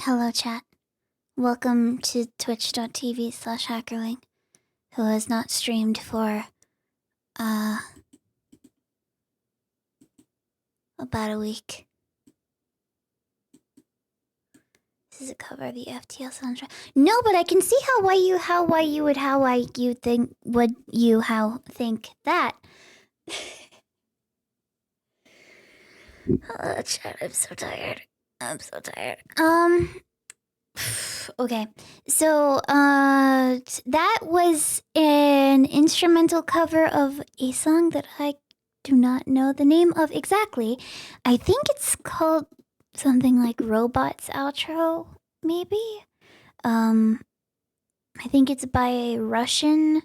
Hello, chat. Welcome to twitch.tv/hackerling, who has not streamed for, about a week. This is a cover of the FTL soundtrack. No, but I can see how you think that. Oh, chat, I'm so tired. Okay, so that was an instrumental cover of a song that I do not know the name of exactly. I think it's called something like Robots Outro, maybe? I think it's by a Russian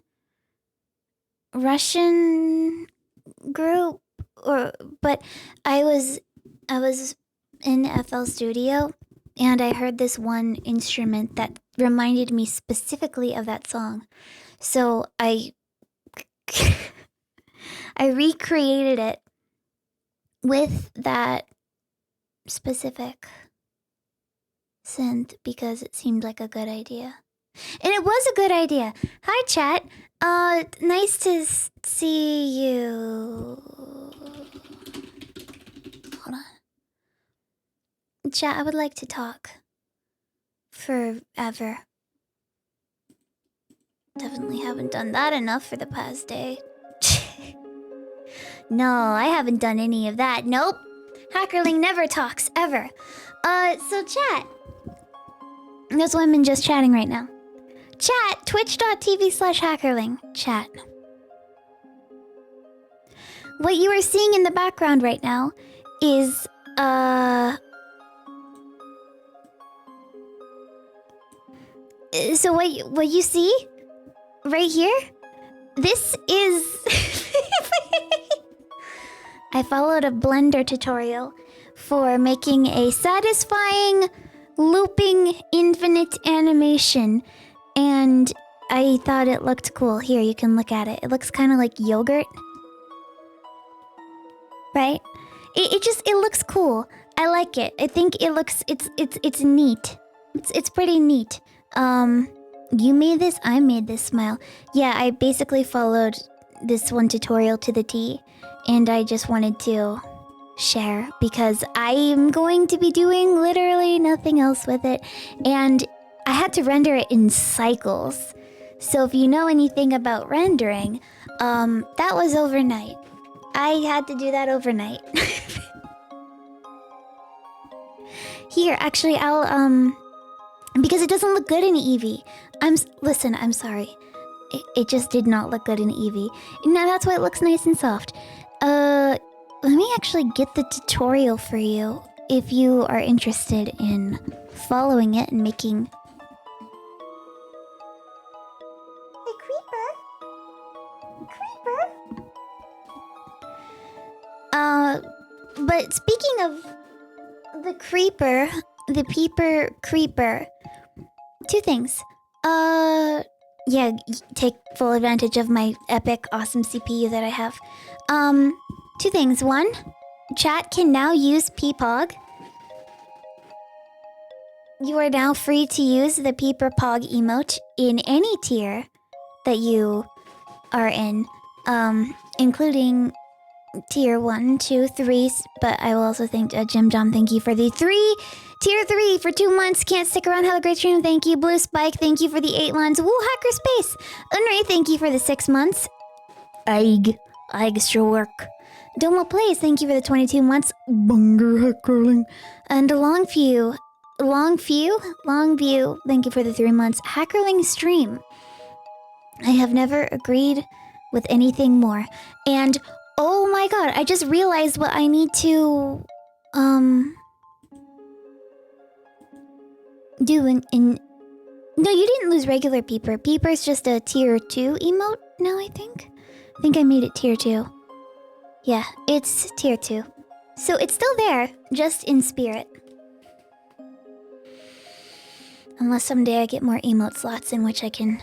group, but I was in FL Studio and I heard this one instrument that reminded me specifically of that song. So I recreated it with that specific synth because it seemed like a good idea. And it was a good idea. Hi, chat. Nice to see you. Hold on. Chat, I would like to talk. Forever. Definitely haven't done that enough for the past day. No, I haven't done any of that. Nope. Hackerling never talks, ever. So chat. That's why I'm just chatting right now. Chat, twitch.tv/hackerling. Chat. What you are seeing in the background right now is, so what you see right here, this is I followed a Blender tutorial for making a satisfying looping infinite animation, and I thought it looked cool. Here, you can look at it. It looks kind of like yogurt, right? It looks cool. I like it. I think it looks it's neat. It's pretty neat. You made this? I made this smile. Yeah, I basically followed this one tutorial to the T, and I just wanted to share because I'm going to be doing literally nothing else with it, and I had to render it in cycles. So if you know anything about rendering, that was overnight. I had to do that overnight. Here, actually, I'll, because it doesn't look good in Eevee. Listen, I'm sorry. It just did not look good in Eevee. Now that's why it looks nice and soft. Let me actually get the tutorial for you if you are interested in following it and making... Hey, Creeper! But speaking of the Creeper, the PEEPER Creeper, two things. Yeah, take full advantage of my epic, awesome CPU that I have. Two things. One, chat can now use PPOG. You are now free to use the PEEPER POG emote in any tier that you are in, including tier 1, 2, 3, but I will also thank Jim John. Thank you for the tier 3 for 2 months. Can't stick around. Have a great stream. Thank you. Blue Spike, thank you for the 8 months. Woo, Hacker Space. Unray, thank you for the 6 months. EGGSTRA work. Domo Plays, thank you for the 22 months. Bunger Hackerling. And Longview, thank you for the 3 months. Hackerling stream. I have never agreed with anything more. And oh my god, I just realized what I need to do in no, you didn't lose regular PEEPER. PEEPER's just a tier 2 emote now, I think. I think I made it tier 2. Yeah, it's tier 2. So it's still there, just in spirit. Unless someday I get more emote slots in which I can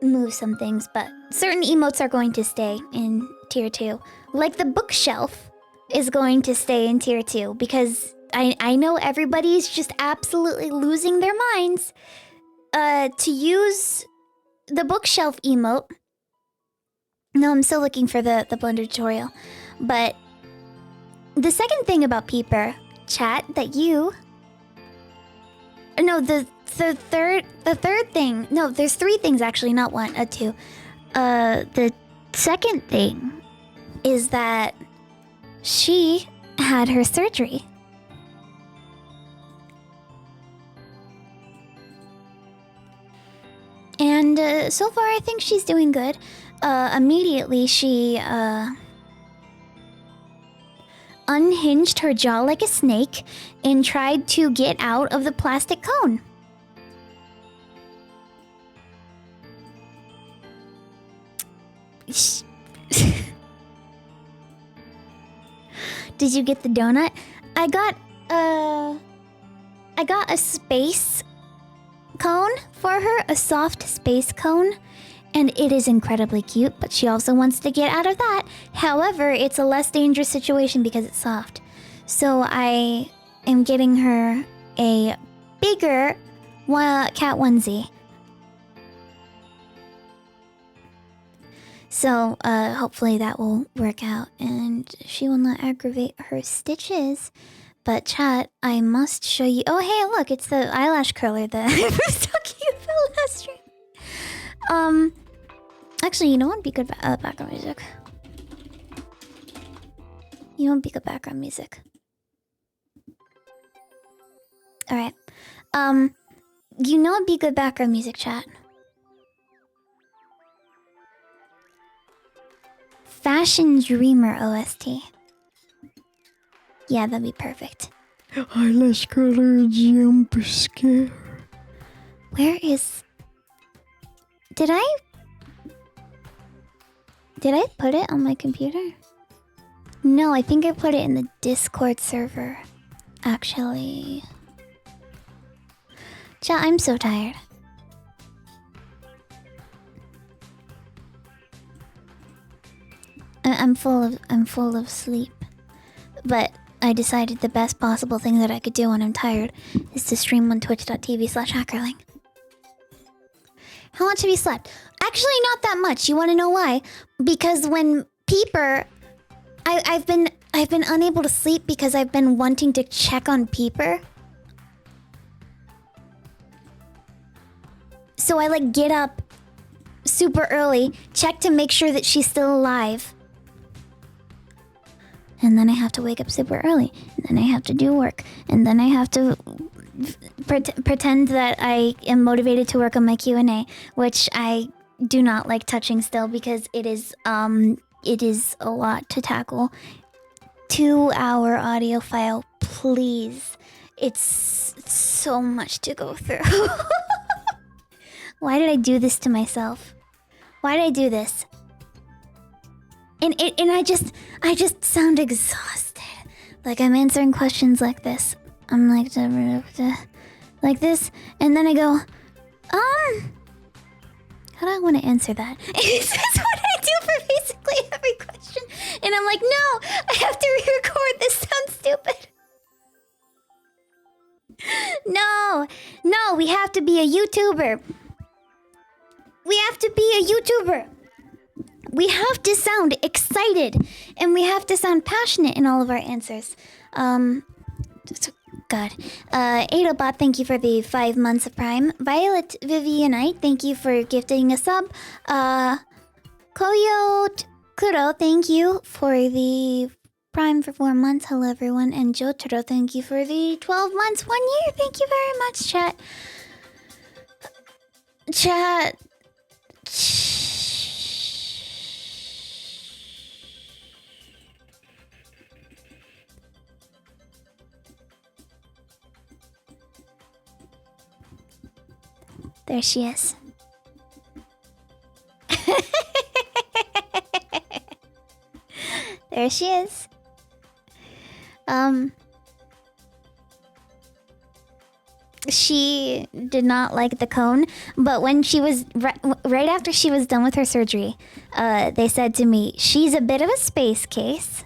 move some things, but certain emotes are going to stay in tier 2. Like the bookshelf is going to stay in tier 2 because I know everybody's just absolutely losing their minds to use the bookshelf emote. No, I'm still looking for the Blender tutorial. But the second thing about PEEPER, chat, that you... No, the third thing... No, there's 3 things actually, not 1, 2. The second thing is that she had her surgery. And so far, I think she's doing good. Immediately, she unhinged her jaw like a snake and tried to get out of the plastic cone. Did you get the donut? I got a space cone for her, a soft space cone, and it is incredibly cute, but she also wants to get out of that. However, it's a less dangerous situation because it's soft. So I am getting her a bigger cat onesie. So hopefully that will work out and she will not aggravate her stitches. But chat, I must show you... Oh, hey, look, it's the eyelash curler that I was talking about last stream. Actually, you know what would be good background music? You know what would be good background music? Alright. You know what would be good background music, chat? Fashion Dreamer OST. Yeah, that'd be perfect. Eyelash curler jump scare. Where is... Did I put it on my computer? No, I think I put it in the Discord server. Actually... Chat, I'm so tired. I'm full of sleep. But I decided the best possible thing that I could do when I'm tired is to stream on twitch.tv/hackerling. How much have you slept? Actually, not that much. You want to know why? Because when PEEPER... I've been unable to sleep because I've been wanting to check on PEEPER. So I like get up super early, check to make sure that she's still alive. And then I have to wake up super early. And then I have to do work. And then I have to pretend that I am motivated to work on my Q&A, which I do not like touching still because it is a lot to tackle. 2-hour audio file, please. It's so much to go through. Why did I do this to myself? Why did I do this? And I just sound exhausted. Like I'm answering questions like this. I'm like this, and then I go, how do I want to answer that? This is what I do for basically every question. And I'm like, no, I have to re-record. This sounds stupid. No, we have to be a YouTuber. We have to be a YouTuber. We have to sound excited, and we have to sound passionate in all of our answers. God. Adobot, thank you for the 5 months of Prime. Violet Vivianite, thank you for gifting a sub. Koyo Kuro, thank you for the Prime for 4 months. Hello, everyone. And Jotaro, thank you for the 12 months, 1 year. Thank you very much, chat. There she is. There she is. She did not like the cone, but when she was right after she was done with her surgery, they said to me, she's a bit of a space case.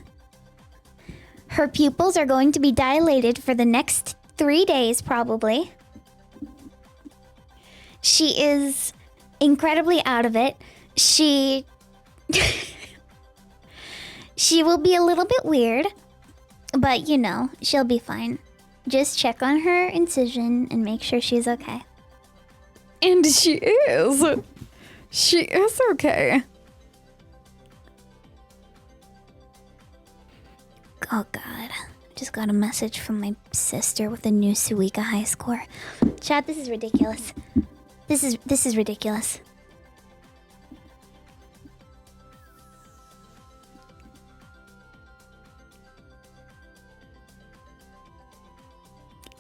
Her pupils are going to be dilated for the next 3 days, probably. She is incredibly out of it. She will be a little bit weird, but you know, she'll be fine. Just check on her incision and make sure she's okay. And she is. She is okay. Oh god. Just got a message from my sister with a new Suika high score. Chat, this is ridiculous. This is ridiculous.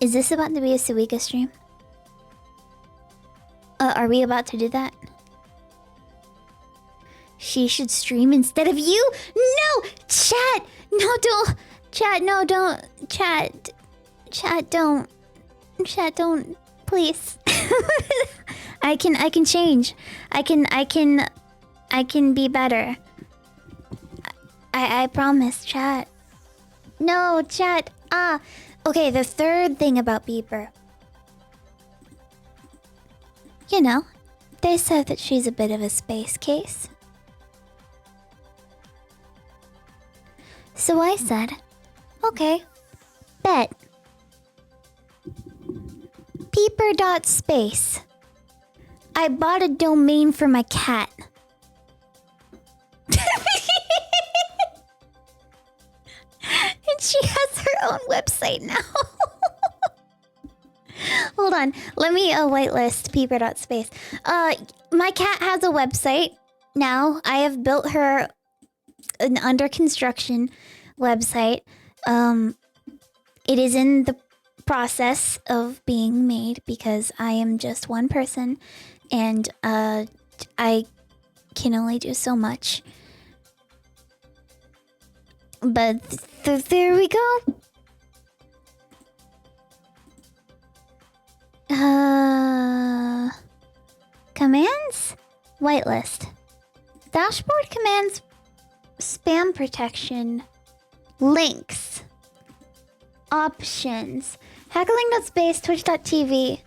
Is this about to be a Suika stream? Are we about to do that? She should stream instead of you? No! Chat! No, don't! Chat, no, don't. Chat, don't. Chat, don't. Please. I can change. I can be better. I promise, chat. No, chat. Okay, the third thing about PEEPER. You know, they said that she's a bit of a space case. So I said, okay, bet. PEEPER.space. I bought a domain for my cat. And she has her own website now. Hold on. Let me whitelist PEEPER.space. My cat has a website now. I have built her an under construction website. It is in the process of being made because I am just one person and I can only do so much. But there we go. Commands? Whitelist. Dashboard commands. Spam protection. Links. Options. Hackling.space, twitch.tv,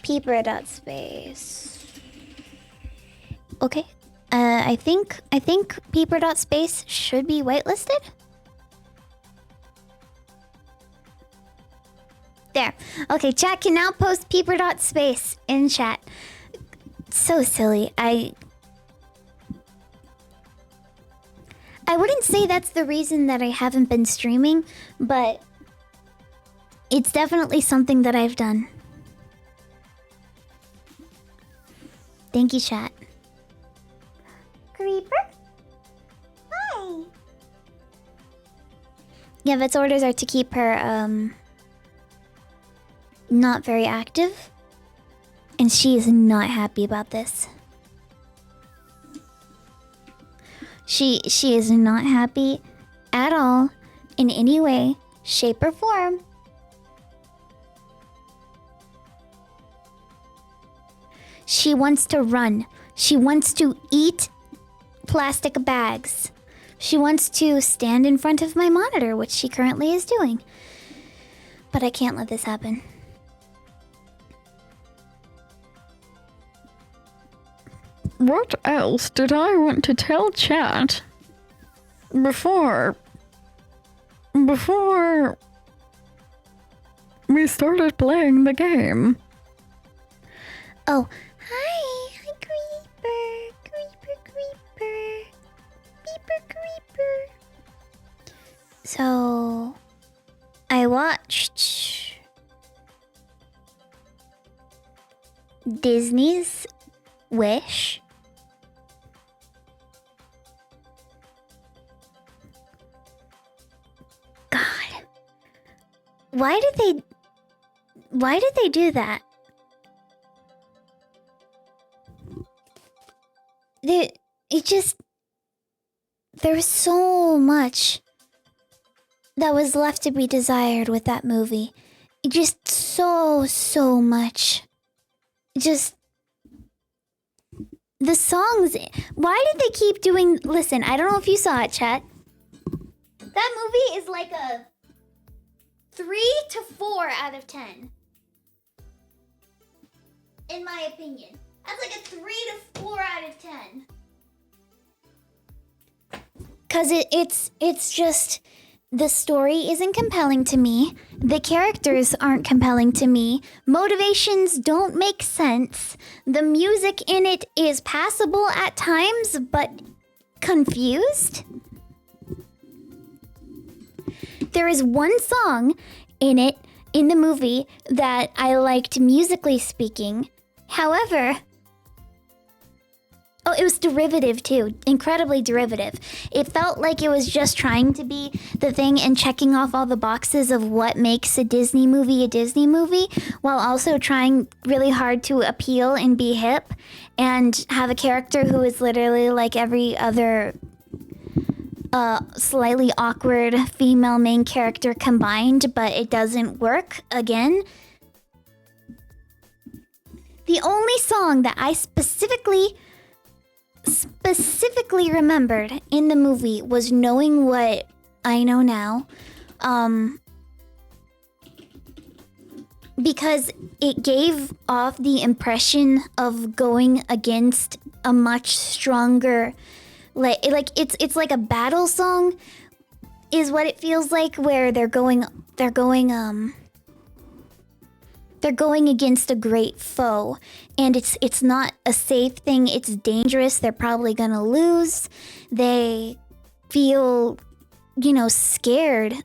PEEPER.space. Okay. I think PEEPER.space should be whitelisted. There. Okay, chat can now post PEEPER.space in chat. So silly. I wouldn't say that's the reason that I haven't been streaming, but it's definitely something that I've done. Thank you, chat. Creeper? Hi. Yeah, Vet's orders are to keep her, not very active. And she is not happy about this. She is not happy at all in any way, shape, or form. She wants to run. She wants to eat plastic bags. She wants to stand in front of my monitor, which she currently is doing. But I can't let this happen. What else did I want to tell chat before we started playing the game? Oh, hi, Creeper, Creeper. So, I watched Disney's Wish. God. Why did they do that? There was so much that was left to be desired with that movie. Just so much. Just the songs. Why did they keep doing? Listen, I don't know if you saw it, chat. That movie is like a 3 to 4 out of 10. In my opinion. That's like a 3 to 4 out of 10. Cause it's just the story isn't compelling to me. The characters aren't compelling to me. Motivations don't make sense. The music in it is passable at times, but confused. There is one song in it, in the movie, that I liked musically speaking. However, oh, it was derivative too. Incredibly derivative. It felt like it was just trying to be the thing and checking off all the boxes of what makes a Disney movie, while also trying really hard to appeal and be hip and have a character who is literally like every other slightly awkward female main character combined, but it doesn't work again. The only song that I specifically remembered in the movie was Knowing What I Know Now, because it gave off the impression of going against a much stronger, like it's like a battle song is what it feels like, where they're going against a great foe, and it's not a safe thing. It's dangerous. They're probably gonna lose. They feel, scared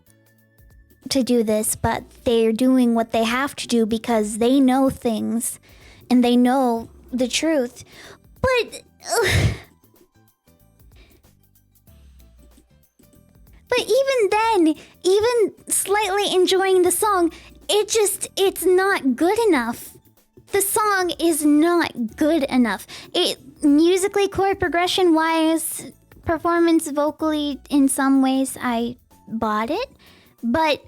to do this, but they're doing what they have to do because they know things and they know the truth. But even then, even slightly enjoying the song, it's not good enough. The song is not good enough. It musically, chord progression wise, performance vocally, in some ways I bought it, but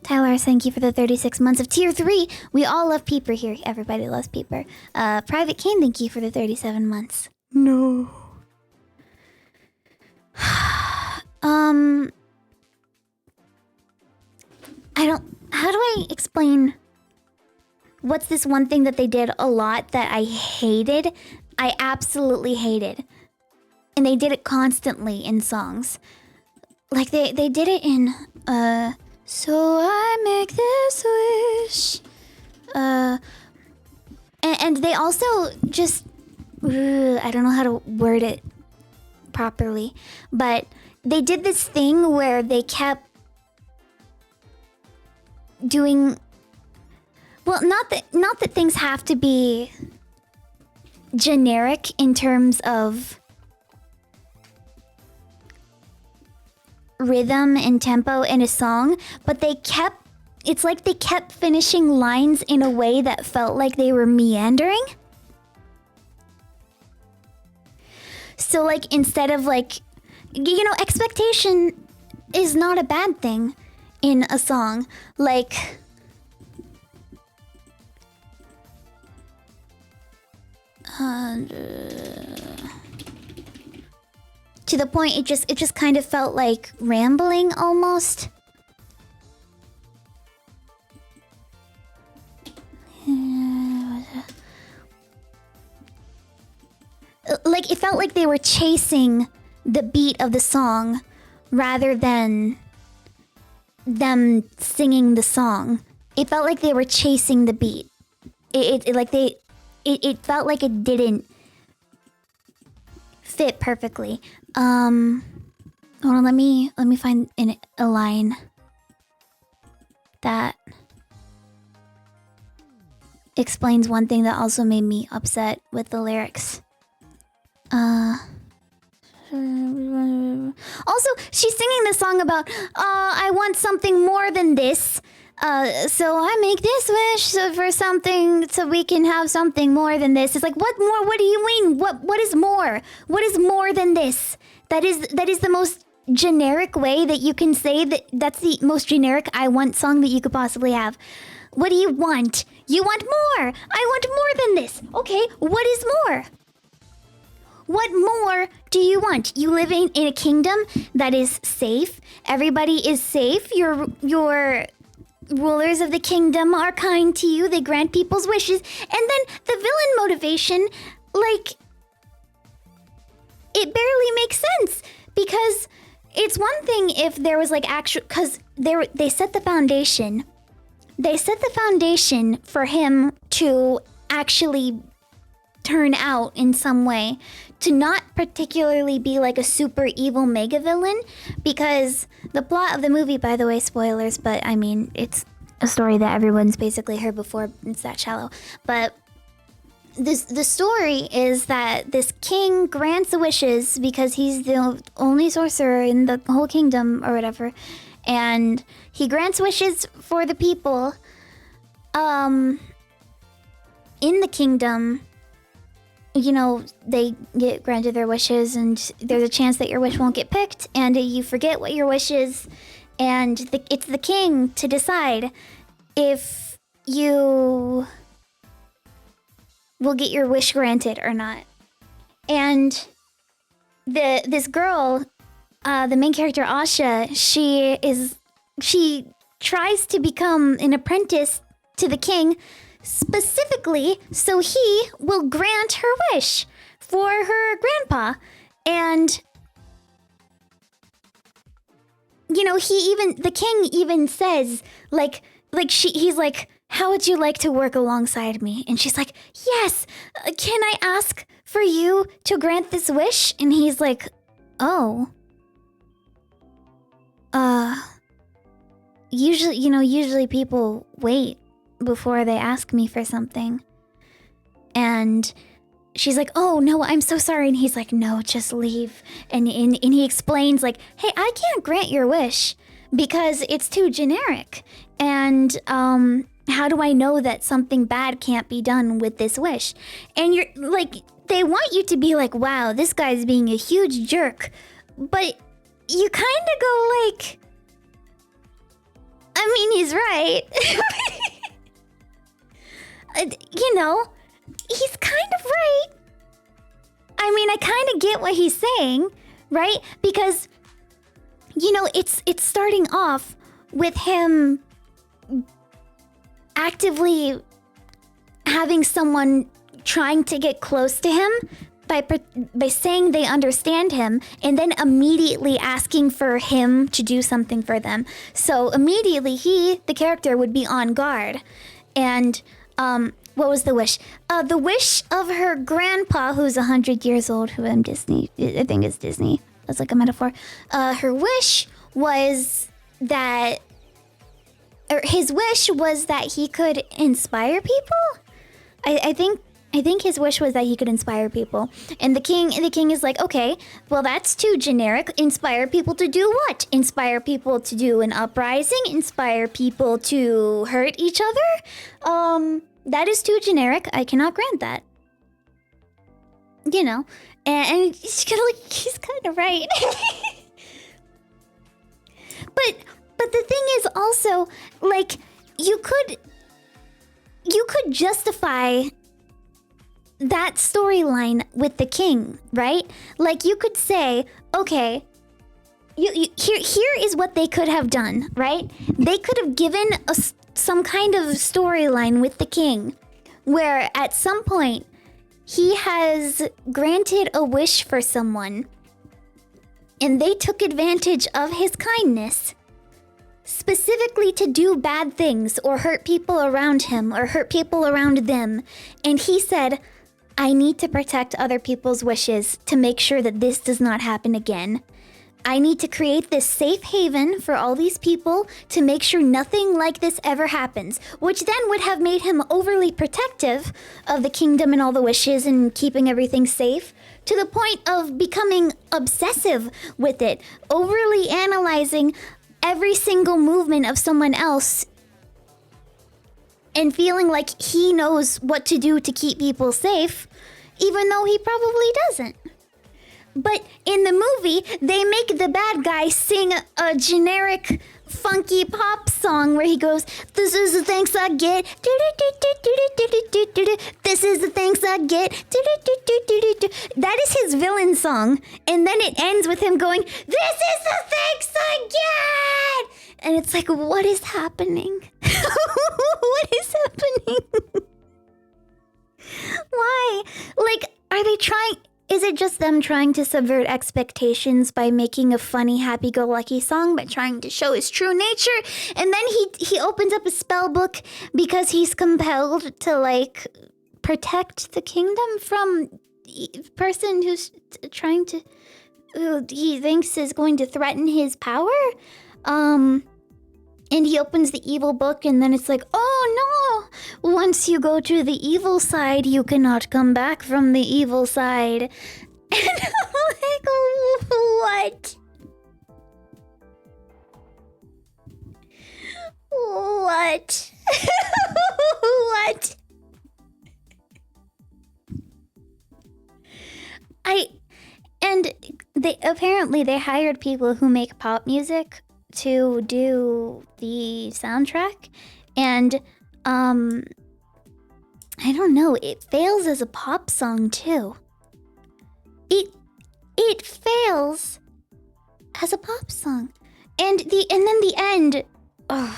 Tyler, thank you for the 36 months of tier 3. We all love PEEPER here. Everybody loves PEEPER. Private Kane, thank you for the 37 months. No. How do I explain what's this one thing that they did a lot that I hated? I absolutely hated. And they did it constantly in songs. Like they did it in So I Make This Wish. And they also just I don't know how to word it properly, but they did this thing where they kept doing, well, not that things have to be generic in terms of rhythm and tempo in a song, but it's like they kept finishing lines in a way that felt like they were meandering. So like instead of like, expectation is not a bad thing in a song. Like to the point it just kind of felt like rambling almost. Like it felt like they were chasing the beat of the song rather than them singing the song. It felt like they were chasing the beat. It felt like it didn't fit perfectly. Hold on, let me find a line that explains one thing that also made me upset with the lyrics. Also, she's singing this song about, I want something more than this. So I make this wish for something so we can have something more than this. It's like, what more? What do you mean? What is more? What is more than this? That is the most generic way that you can say that's the most generic I want song that you could possibly have. What do you want? You want more. I want more than this. Okay, what is more? what more do you want? You live in a kingdom that is safe. Everybody is safe. Your rulers of the kingdom are kind to you. They grant people's wishes. And then the villain motivation, like, it barely makes sense. Because it's one thing if there was like actual, because they set the foundation. They set the foundation for him to actually turn out in some way, to not particularly be like a super evil mega villain, because the plot of the movie, by the way, spoilers, but I mean, it's a story that everyone's basically heard before. It's that shallow. But the story is that this king grants wishes because he's the only sorcerer in the whole kingdom or whatever, and he grants wishes for the people in the kingdom. You know, they get granted their wishes, and there's a chance that your wish won't get picked, and you forget what your wish is, and it's the king to decide if you will get your wish granted or not. And this girl, the main character Asha, she tries to become an apprentice to the king, specifically so he will grant her wish for her grandpa. And you know, the king even says he's like, how would you like to work alongside me? And she's like, yes, can I ask for you to grant this wish? And he's like, oh, usually people wait before they ask me for something. And she's like, oh no, I'm so sorry. And he's like, no, just leave. And he explains like, hey, I can't grant your wish because it's too generic. And how do I know that something bad can't be done with this wish? And you're like, they want you to be like, wow, this guy's being a huge jerk. But you kind of go like, I mean, he's right. You know, he's kind of right. I mean, I kind of get what he's saying, right? Because, you know, it's starting off with him actively having someone trying to get close to him by saying they understand him, and then immediately asking for him to do something for them. So immediately the character, would be on guard. And what was the wish? The wish of her grandpa, who's 100 years old, who I think it's Disney. That's like a metaphor. Her wish was that, or his wish was that he could inspire people. I think his wish was that he could inspire people. And the king is like, okay, well, that's too generic. Inspire people to do what? Inspire people to do an uprising? Inspire people to hurt each other? That is too generic. I cannot grant that. You know, and he's kind of right. But the thing is also, like, you could justify that storyline with the king, right? Like, you could say, okay, here is what they could have done, right? They could have given some kind of storyline with the king, where at some point he has granted a wish for someone, and they took advantage of his kindness, specifically to do bad things or hurt people around him or hurt people around them. And he said, I need to protect other people's wishes to make sure that this does not happen again. I need to create this safe haven for all these people to make sure nothing like this ever happens, which then would have made him overly protective of the kingdom and all the wishes and keeping everything safe, to the point of becoming obsessive with it, overly analyzing every single movement of someone else and feeling like he knows what to do to keep people safe, even though he probably doesn't. But in the movie, they make the bad guy sing a generic funky pop song where he goes, "This is the thanks I get. This is the thanks I get." That is his villain song. And then it ends with him going, "This is the thanks I get." And it's like, what is happening? What is happening? Why? Like, are they trying... Is it just them trying to subvert expectations by making a funny, happy-go-lucky song, but trying to show his true nature? And then he opens up a spell book because he's compelled to, like, protect the kingdom from person who's trying to... who he thinks is going to threaten his power? And he opens the evil book, and then it's like, oh no! Once you go to the evil side, you cannot come back from the evil side. And I'm like, what? What? What? And they hired people who make pop music to do the soundtrack, and I don't know, it fails as a pop song too. It fails as a pop song. And then the end,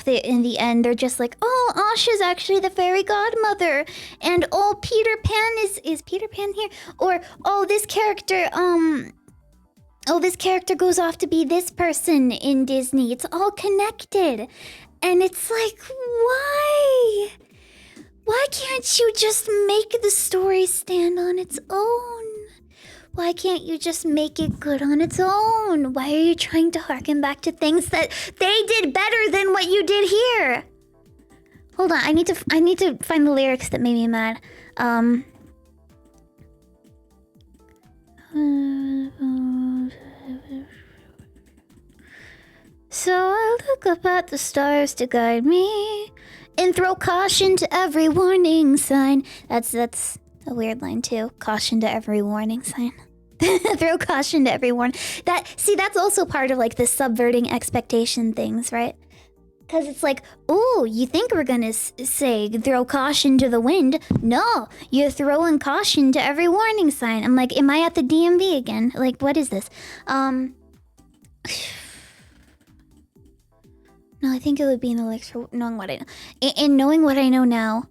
in the end they're just like, oh, Asha's actually the fairy godmother, and oh, Peter Pan is Peter Pan here, or oh, this character this character goes off to be this person in Disney. It's all connected. And it's like, why? Why can't you just make the story stand on its own? Why can't you just make it good on its own? Why are you trying to harken back to things that they did better than what you did here? Hold on, I need to find the lyrics that made me mad. So I look up at the stars to guide me and throw caution to every warning sign. That's a weird line too. Caution to every warning sign. Throw caution to every warning. That's also part of like the subverting expectation things, right? Because it's like, oh, you think we're gonna say throw caution to the wind? No, you're throwing caution to every warning sign. I'm like, am I at the DMV again? Like, what is this? No, I think it would be in the lyrics for knowing what I know. In knowing what I know now,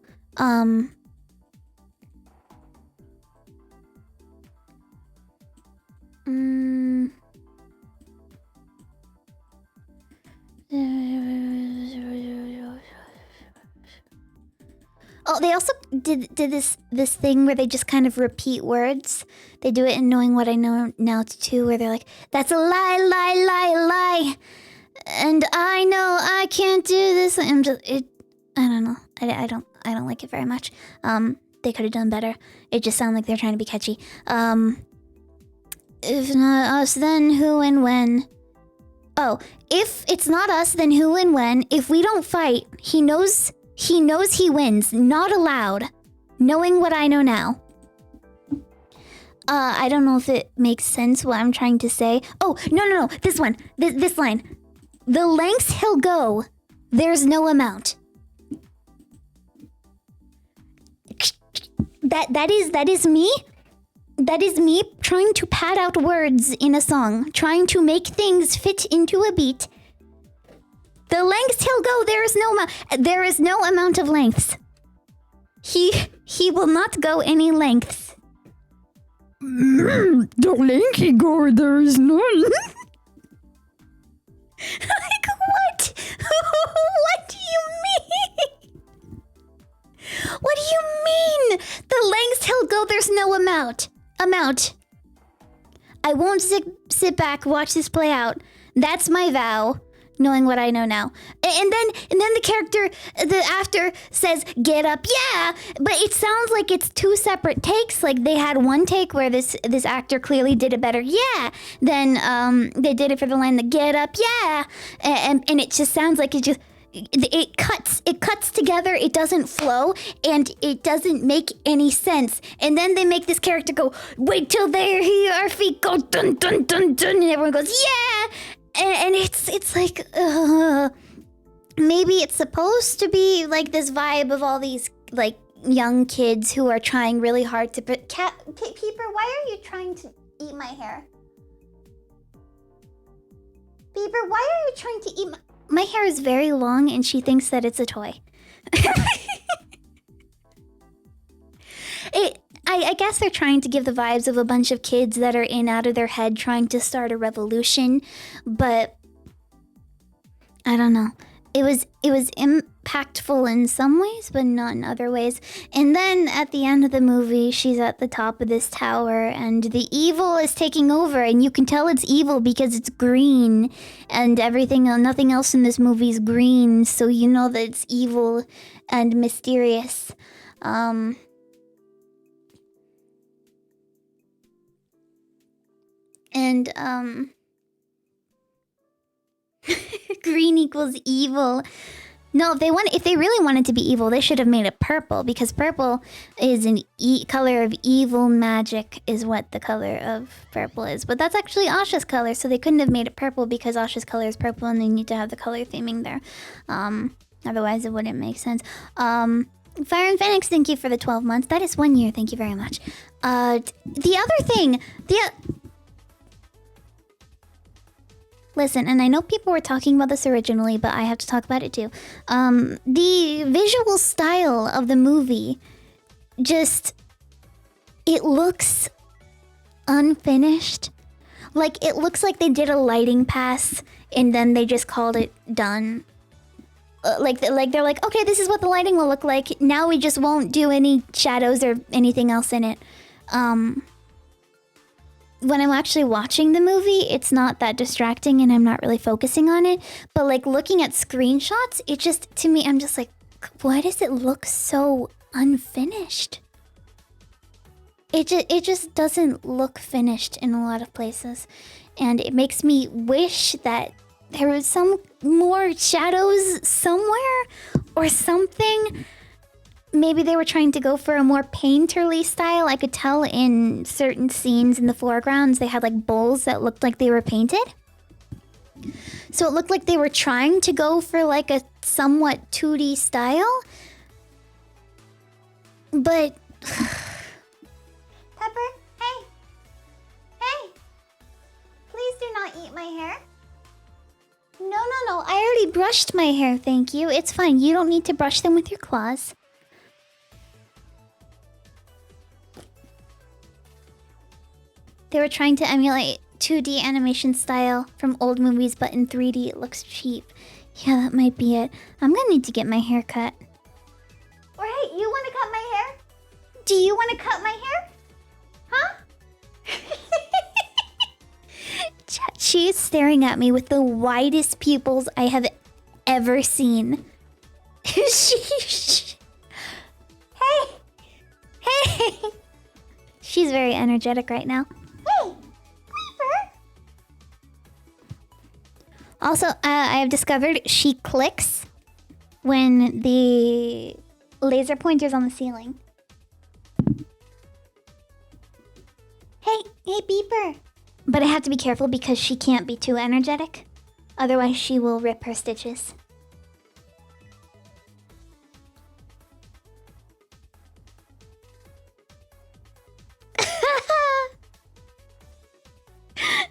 Oh, they also did this thing where they just kind of repeat words. They do it in Knowing What I Know Now too, where they're like, "That's a lie, lie, lie, lie, and I know I can't do this." I'm just, I don't know. I don't like it very much. They could have done better. It just sounds like they're trying to be catchy. If not us, then who and when? Oh, if it's not us, then who and when? If we don't fight, he knows he wins. Not allowed. Knowing what I know now. I don't know if it makes sense what I'm trying to say. Oh, no. This one. This line. The lengths he'll go, there's no amount. That is me. That is me trying to pad out words in a song, trying to make things fit into a beat. The lengths he'll go, there is no amount of lengths. He will not go any lengths. The length he go, there is none. Like, what? What do you mean? What do you mean? The lengths he'll go, there's no amount. I won't sit back, watch this play out. That's my vow. Knowing what I know now. And then the character, the actor says, "Get up, yeah," but it sounds like it's two separate takes. Like they had one take where this actor clearly did it better, yeah. Then they did it for the line, the "Get up, yeah," and it just sounds like it cuts together. It doesn't flow, and it doesn't make any sense. And then they make this character go, "Wait till they hear our feet go dun dun dun dun," and everyone goes, "Yeah." and it's like, maybe it's supposed to be like this vibe of all these like young kids who are trying really hard to Peeper, why are you trying to eat my hair? Peeper, why are you trying to eat my hair is very long and she thinks that it's a toy. I guess they're trying to give the vibes of a bunch of kids that are out of their head trying to start a revolution, but I don't know. It was impactful in some ways, but not in other ways. And then at the end of the movie, she's at the top of this tower and the evil is taking over, and you can tell it's evil because it's green and nothing else in this movie is green, so you know that it's evil and mysterious. Green equals evil. No, if they really wanted to be evil, they should have made it purple, because purple is an color of evil magic, is what the color of purple is. But that's actually Asha's color, so they couldn't have made it purple because Asha's color is purple and they need to have the color theming there. Otherwise it wouldn't make sense. Fire and Phoenix, thank you for the 12 months. That is 1 year, thank you very much. The other thing, listen, and I know people were talking about this originally, but I have to talk about it too. The visual style of the movie, it looks unfinished. Like, it looks like they did a lighting pass and then they just called it done. Like they're like, okay, this is what the lighting will look like. Now we just won't do any shadows or anything else in it. When I'm actually watching the movie, it's not that distracting and I'm not really focusing on it. But like looking at screenshots, it just, to me, I'm just like, why does it look so unfinished? It just doesn't look finished in a lot of places. And it makes me wish that there was some more shadows somewhere or something. Maybe they were trying to go for a more painterly style. I could tell in certain scenes in the foregrounds, they had like bowls that looked like they were painted. So it looked like they were trying to go for like a somewhat 2D style. But... Pepper, hey! Hey! Please do not eat my hair. No. I already brushed my hair, thank you. It's fine. You don't need to brush them with your claws. They were trying to emulate 2D animation style from old movies, but in 3D it looks cheap. Yeah, that might be it. I'm gonna need to get my hair cut. Or hey, you wanna cut my hair? Do you wanna cut my hair? Huh? She is staring at me with the widest pupils I have ever seen. Hey! She's very energetic right now. Hey! Peeper! Also, I have discovered she clicks when the laser pointer's on the ceiling. Hey, Peeper! But I have to be careful because she can't be too energetic. Otherwise, she will rip her stitches.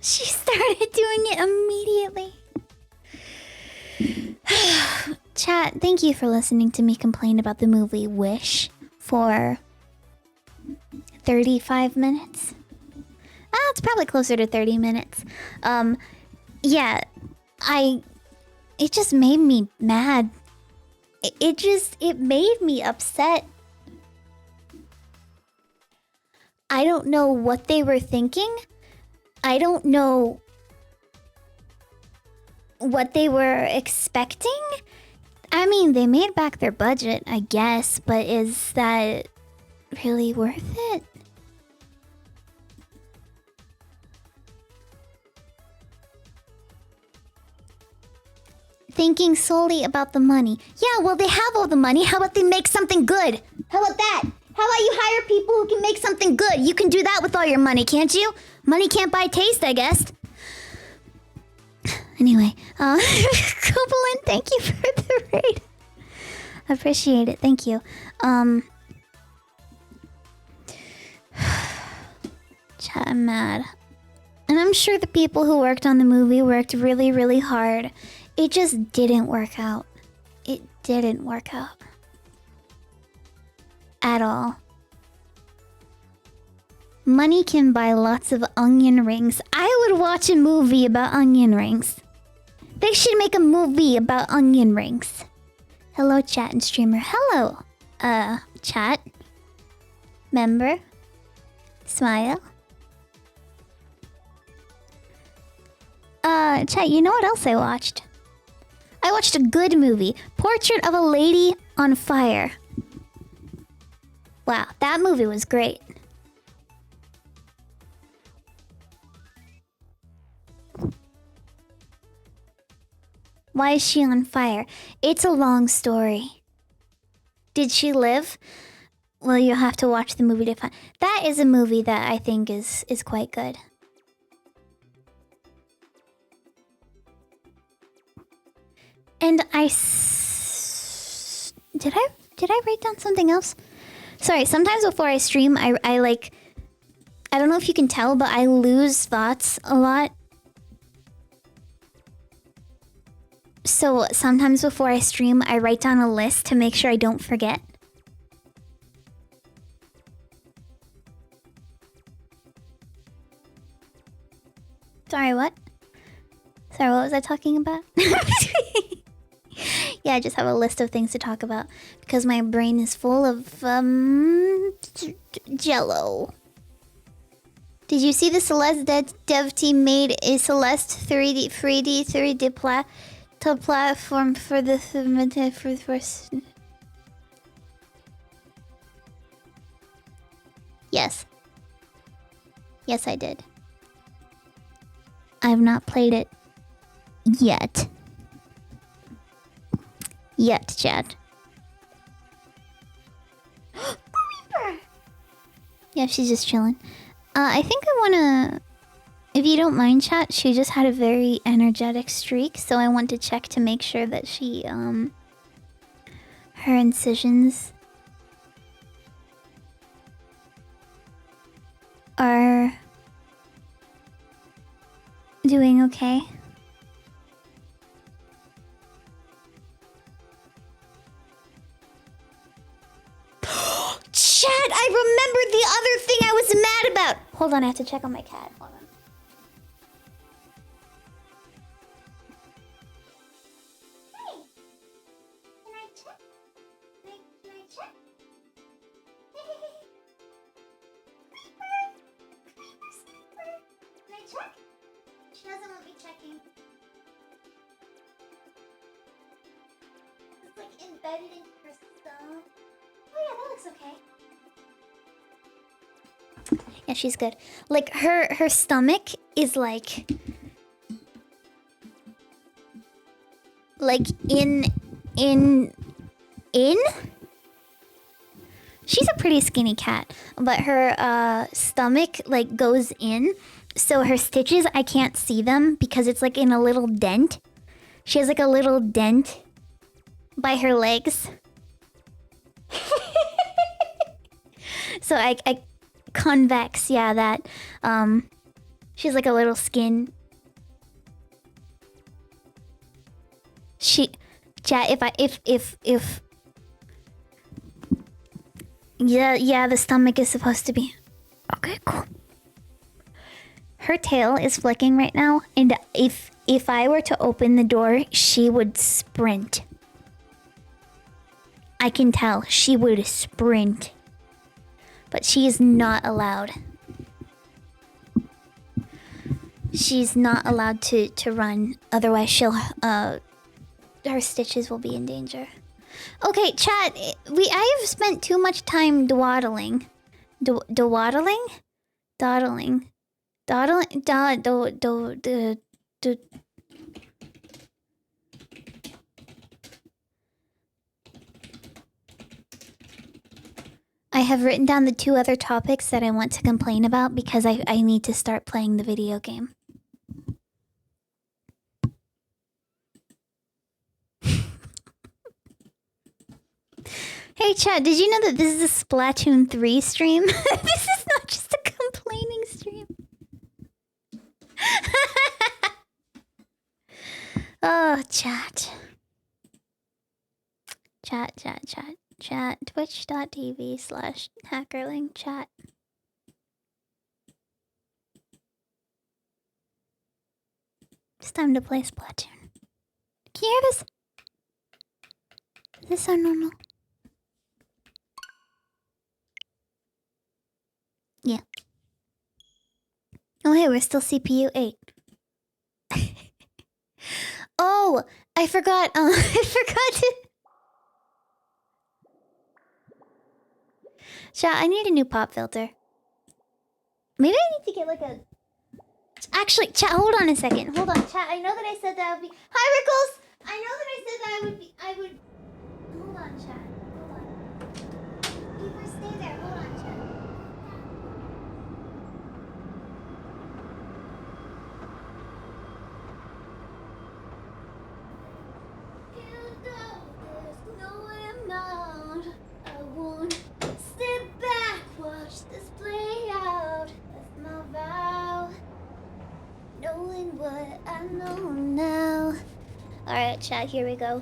She started doing it immediately. Chat, thank you for listening to me complain about the movie Wish for 35 minutes. It's probably closer to 30 minutes. Yeah, it just made me mad. It made me upset. I don't know what they were thinking. I don't know what they were expecting. I mean, they made back their budget, I guess, but is that really worth it? Thinking solely about the money. Yeah, well, they have all the money. How about they make something good? How about that? How about you hire people who can make something good? You can do that with all your money, can't you? Money can't buy taste, I guess. Anyway, Copeland, thank you for the raid. Appreciate it. Thank you. Chat, I'm mad. And I'm sure the people who worked on the movie worked really, really hard. It just didn't work out. It didn't work out. At all. Money can buy lots of onion rings. I would watch a movie about onion rings. They should make a movie about onion rings. Hello, chat and streamer. Hello, chat. Member. Smile. Chat, you know what else I watched? I watched a good movie. Portrait of a Lady on Fire. Wow, that movie was great. Why is she on fire? It's a long story. Did she live? Well, you'll have to watch the movie to find. That is a movie that I think is quite good. And did I write down something else? Sorry, sometimes before I stream, I don't know if you can tell, but I lose thoughts a lot. So sometimes before I stream, I write down a list to make sure I don't forget. Sorry, what? Sorry, what was I talking about? Yeah, I just have a list of things to talk about because my brain is full of jello. Did you see the Celeste dev team made a Celeste 3D platform for the first? Yes. Yes, I did. I've not played it yet. Yet, chat. PEEPER! Yeah, she's just chilling. I think I wanna... If you don't mind, chat, she just had a very energetic streak, so I want to check to make sure that she, her incisions are doing okay. Chat, I remembered the other thing I was mad about. Hold on, I have to check on my cat. Hold on. Hey, can I check? Can I check? PEEPER. Can I check? She doesn't want me checking. It's like embedded into her stone. Oh yeah, that looks okay. Yeah, she's good. Like her stomach is like in. She's a pretty skinny cat, but her stomach like goes in, so her stitches I can't see them because it's like in a little dent. She has like a little dent by her legs. So I convex, yeah, that she's like a little skin. Chat, if yeah, the stomach is supposed to be okay, cool. Her tail is flicking right now, and if I were to open the door, she would sprint. I can tell she would sprint. But she is not allowed. She's not allowed to run. Otherwise, she'll her stitches will be in danger. Okay, chat. I have spent too much time dawdling. Dawdling? Dawdling. Dawdling. I have written down the 2 other topics that I want to complain about because I need to start playing the video game. Hey chat, did you know that this is a Splatoon 3 stream? This is not just a complaining stream. Oh, chat. Chat. Twitch.tv/hackerling chat. It's time to play Splatoon. Can you hear this? Does this sound normal? Yeah. Oh, hey, we're still CPU 8. Oh, I forgot. I forgot to. Chat, I need a new pop filter. Maybe I need to get like a. Actually, chat, hold on a second. Hold on, chat. I know that I said that would be. Hi, Rickles. I know that I said that I would be. I would. Hold on, chat. Hold on. Peeper, stay there. Hold on, chat. You know there's no amount I won't step back, watch this play out. That's my vow. Knowing what I know now. Alright, chat, here we go.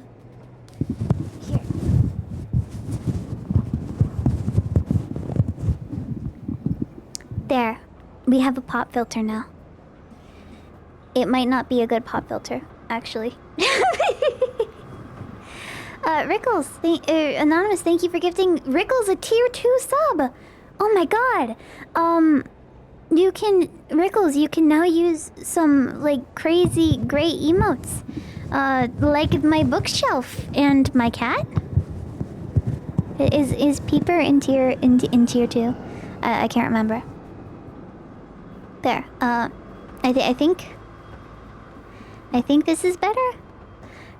Here. There. We have a pop filter now. It might not be a good pop filter, actually. Rickles, Anonymous, thank you for gifting Rickles a tier 2 sub. Oh my god. You can, Rickles, you can now use some, like, crazy great emotes. Like my bookshelf and my cat. Is Peeper in tier 2? I can't remember. There. I think this is better.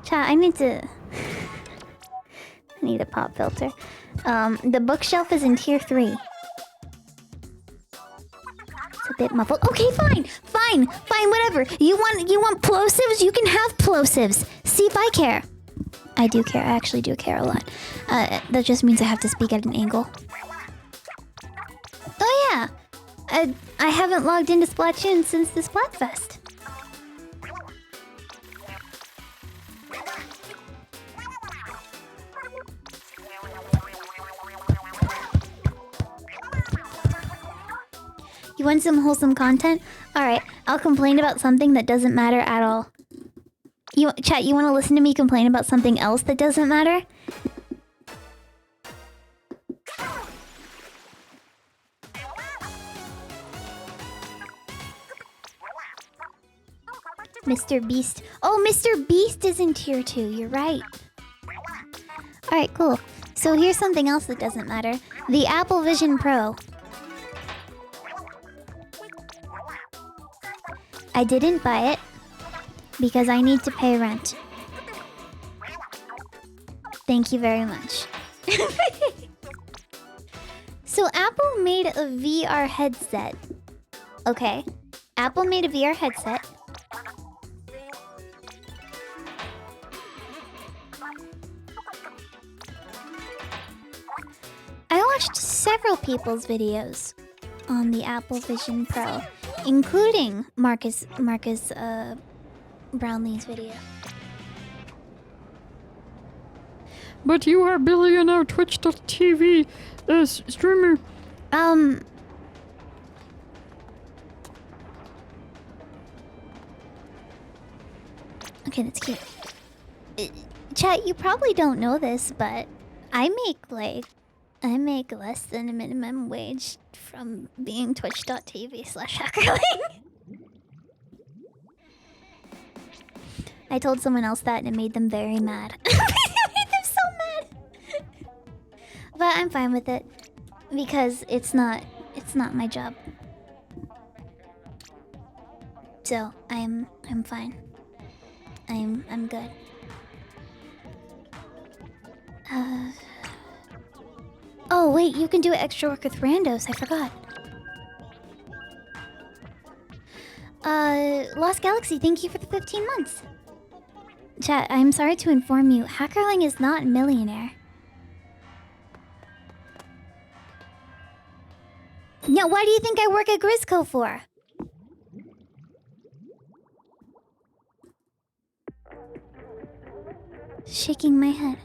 Chat, I need a pop filter. The bookshelf is in tier 3. It's a bit muffled. Okay, fine, whatever. You want plosives? You can have plosives. See if I care. I do care. I actually do care a lot. That just means I have to speak at an angle. Oh yeah. I haven't logged into Splatoon since the Splatfest. You want some wholesome content? Alright, I'll complain about something that doesn't matter at all. Chat, you want to listen to me complain about something else that doesn't matter? Mr. Beast. Oh, Mr. Beast is in tier 2. You're right. Alright, cool. So here's something else that doesn't matter. The Apple Vision Pro. I didn't buy it because I need to pay rent. Thank you very much. So Apple made a VR headset. Okay. Apple made a VR headset. I watched several people's videos on the Apple Vision Pro, including Marcus Brownlee's video. But you are billionaire Twitch.tv streamer. Okay, that's cute. Chat, you probably don't know this, but I make less than a minimum wage from being twitch.tv/hackerling. I told someone else that and it made them very mad. It made them so mad. But I'm fine with it because it's not my job. So I'm fine. I'm good. Oh wait, you can do extra work with randos. I forgot. Lost Galaxy, thank you for the 15 months. Chat, I'm sorry to inform you, Hackerling is not a millionaire. No, why do you think I work at Grisco for? Shaking my head.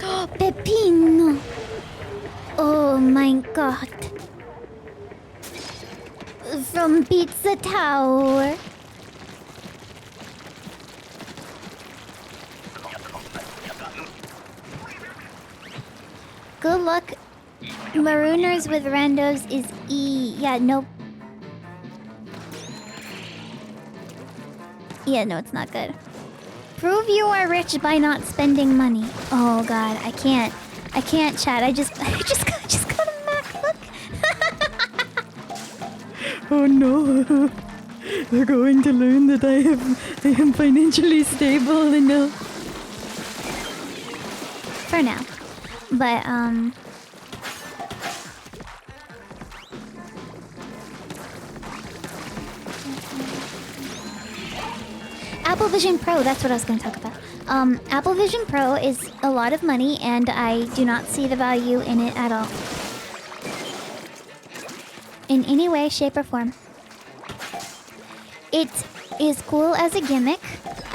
Oh, Pepino! Oh my god. From Pizza Tower. Good luck. Marooners with randos is E. Yeah, nope. Yeah, no, it's not good. Prove you are rich by not spending money. Oh god, I can't. I can't, chat. I just got a MacBook. Oh no. They're going to learn that I am financially stable enough. For now. But, Apple Vision Pro, that's what I was going to talk about. Apple Vision Pro is a lot of money, and I do not see the value in it at all. In any way, shape, or form. It is cool as a gimmick.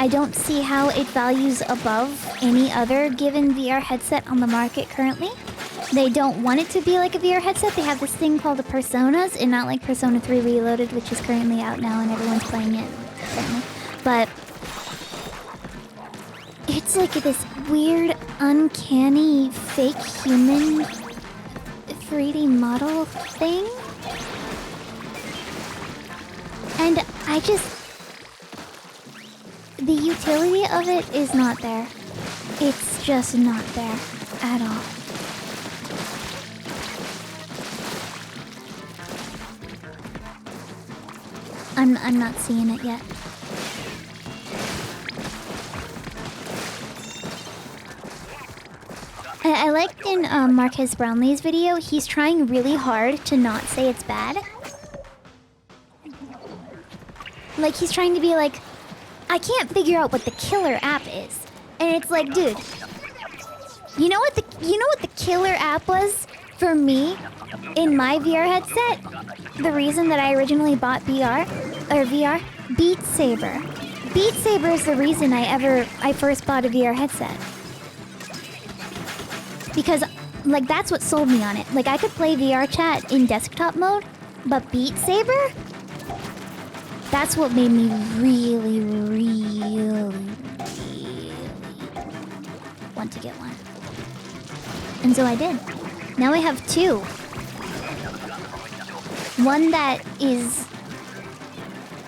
I don't see how it values above any other given VR headset on the market currently. They don't want it to be like a VR headset. They have this thing called the Personas, and not like Persona 3 Reloaded, which is currently out now and everyone's playing it, apparently. But it's like this weird, uncanny, fake human 3D model thing. And I just... the utility of it is not there. It's just not there at all. I'm not seeing it yet. I liked in Marquez Brownlee's video, he's trying really hard to not say it's bad. Like, he's trying to be like, I can't figure out what the killer app is. And it's like, dude, you know what the killer app was for me in my VR headset? The reason that I originally bought VR? Beat Saber. Beat Saber is the reason I first bought a VR headset. Because, like, that's what sold me on it. Like, I could play VR chat in desktop mode, but Beat Saber? That's what made me really, really want to get one. And so I did. Now I have two. One that is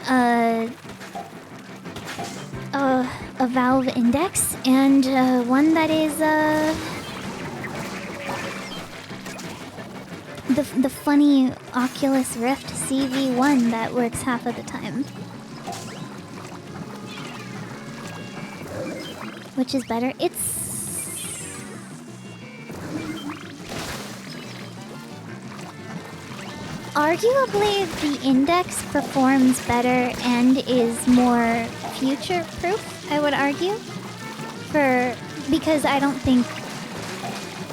a Valve Index, and one that is the funny Oculus Rift CV1 that works half of the time. Which is better? It's... arguably, the Index performs better and is more future-proof, I would argue. Because I don't think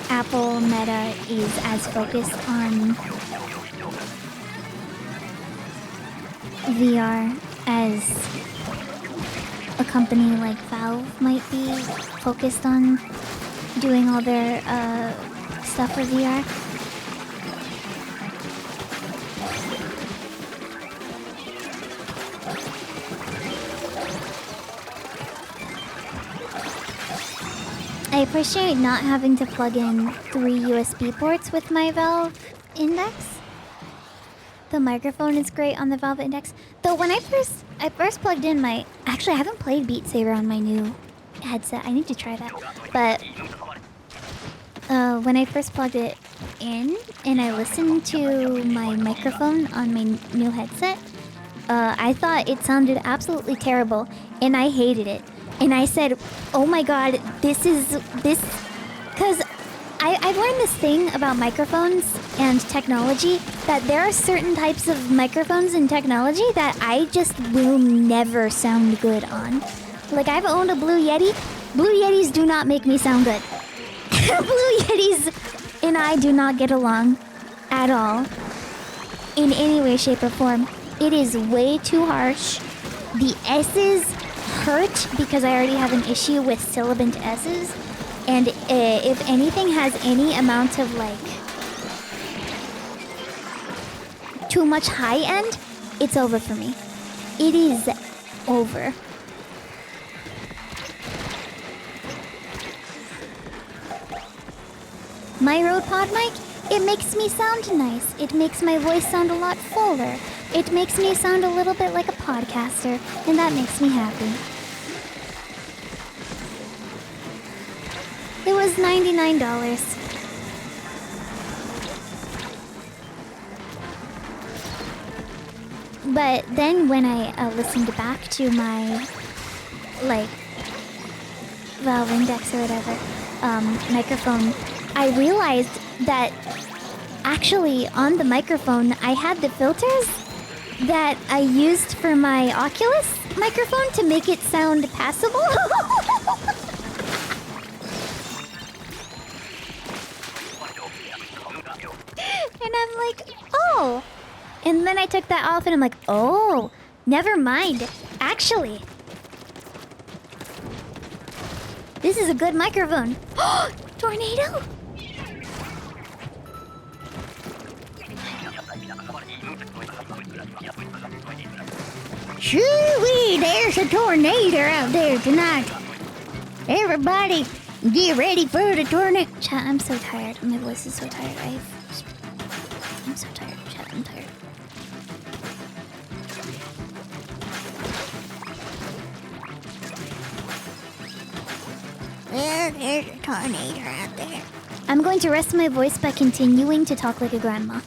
Apple Meta is as focused on VR as a company like Valve might be focused on doing all their stuff for VR. I appreciate not having to plug in 3 USB ports with my Valve Index. The microphone is great on the Valve Index. Though when I first plugged in my... actually, I haven't played Beat Saber on my new headset. I need to try that. But when I first plugged it in and I listened to my microphone on my new headset, I thought it sounded absolutely terrible, and I hated it. And I said, oh my god, this... because I've learned this thing about microphones and technology, that there are certain types of microphones and technology that I just will never sound good on. Like, I've owned a Blue Yeti. Blue Yetis do not make me sound good. Blue Yetis and I do not get along at all. In any way, shape, or form. It is way too harsh. The S's hurt because I already have an issue with sibilant S's. And if anything has any amount of like too much high end, it's over for me. It is over. My Rode Pod mic, it makes me sound nice. It makes my voice sound a lot fuller. It makes me sound a little bit like a podcaster, and that makes me happy. It was $99. But then when I listened back to my, like, Valve Index or whatever, microphone, I realized that actually on the microphone I had the filters that I used for my Oculus microphone to make it sound passable. And I'm like, oh. And then I took that off and I'm like, oh, never mind. Actually, this is a good microphone. Tornado? Shoo-wee, there's a tornado out there tonight. Everybody, get ready for the tornado. Chat, I'm so tired. My voice is so tired. I'm so tired. Chat, I'm tired. There's a tornado out there. I'm going to rest my voice by continuing to talk like a grandma.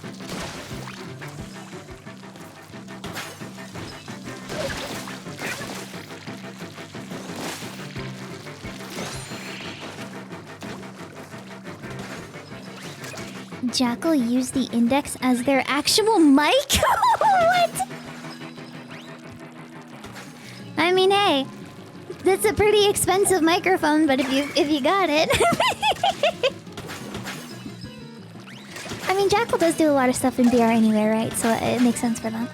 Jackal used the Index as their actual mic? What? I mean, hey, that's a pretty expensive microphone, but if you got it. I mean, Jackal does do a lot of stuff in VR anyway, right? So it makes sense for them.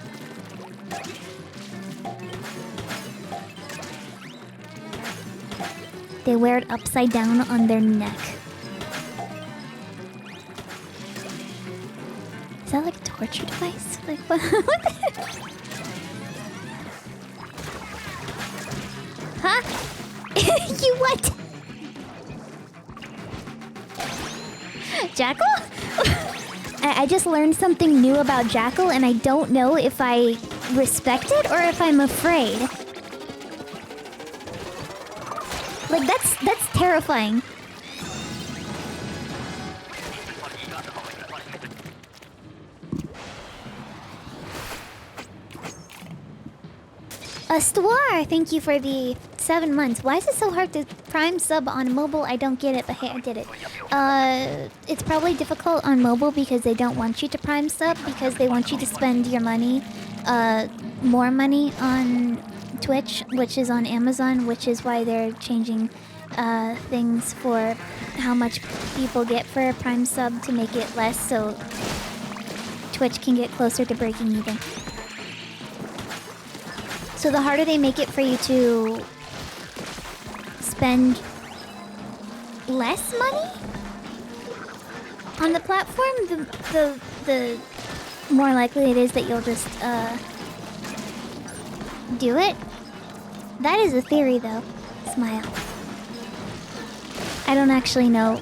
They wear it upside down on their neck. Is that like a torture device? Like what? What the heck? Huh? You what? Jackal? I just learned something new about Jackal, and I don't know if I respect it or if I'm afraid. Like that's terrifying. Stuar, thank you for the 7 months. Why is it so hard to prime sub on mobile? I don't get it, but hey, I did it. It's probably difficult on mobile because they don't want you to prime sub because they want you to spend your money, more money on Twitch, which is on Amazon, which is why they're changing things for how much people get for a prime sub to make it less so Twitch can get closer to breaking even. So the harder they make it for you to spend less money on the platform, the more likely it is that you'll just do it. That is a theory, though. Smile. I don't actually know,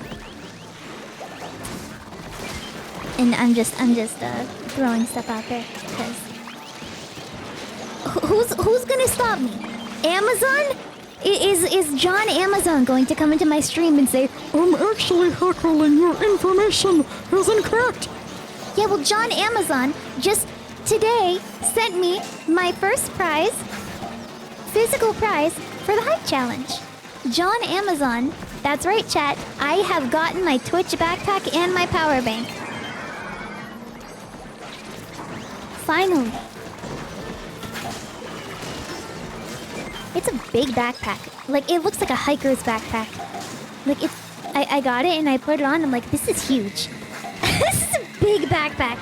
and I'm just throwing stuff out there because. Who's gonna stop me? Amazon? Is John Amazon going to come into my stream and say, I'm actually heckling, your information is incorrect? Yeah, well, John Amazon just today sent me my first prize, physical prize, for the Hype Challenge. John Amazon, that's right, chat, I have gotten my Twitch backpack and my power bank. Finally. It's a big backpack. Like, it looks like a hiker's backpack. Like, I got it and I put it on. I'm like, this is huge. This is a big backpack.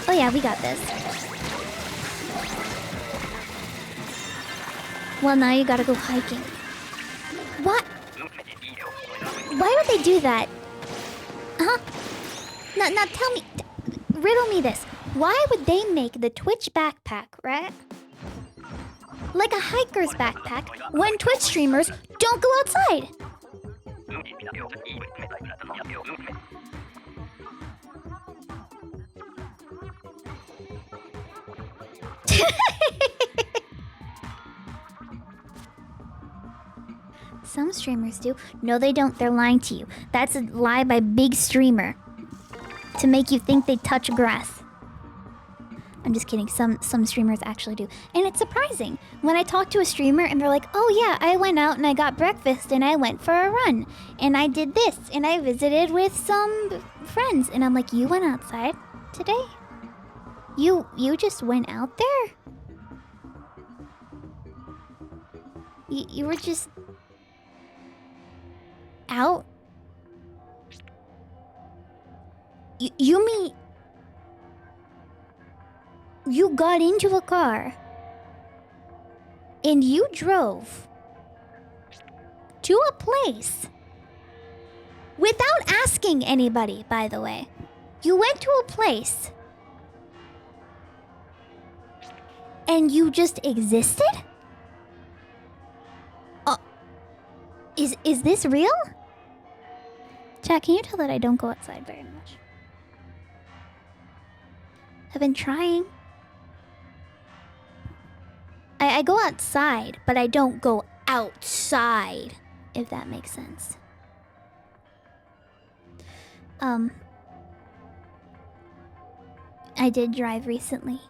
Oh yeah, we got this. Well, now you gotta go hiking. What? Why would they do that? Huh? Now tell me, riddle me this. Why would they make the Twitch backpack, right? Like a hiker's backpack when Twitch streamers don't go outside? Some streamers do. No, they don't. They're lying to you. That's a lie by big streamer. To make you think they touch grass. I'm just kidding. Some streamers actually do. And it's surprising. When I talk to a streamer and they're like, oh yeah, I went out and I got breakfast and I went for a run. And I did this and I visited with some friends. And I'm like, you went outside today? You just went out there? You were just out? You mean you got into a car and you drove to a place without asking anybody, by the way. You went to a place and you just existed? Is this real? Chat, can you tell that I don't go outside very much? I've been trying. I go outside, but I don't go outside, if that makes sense. I did drive recently,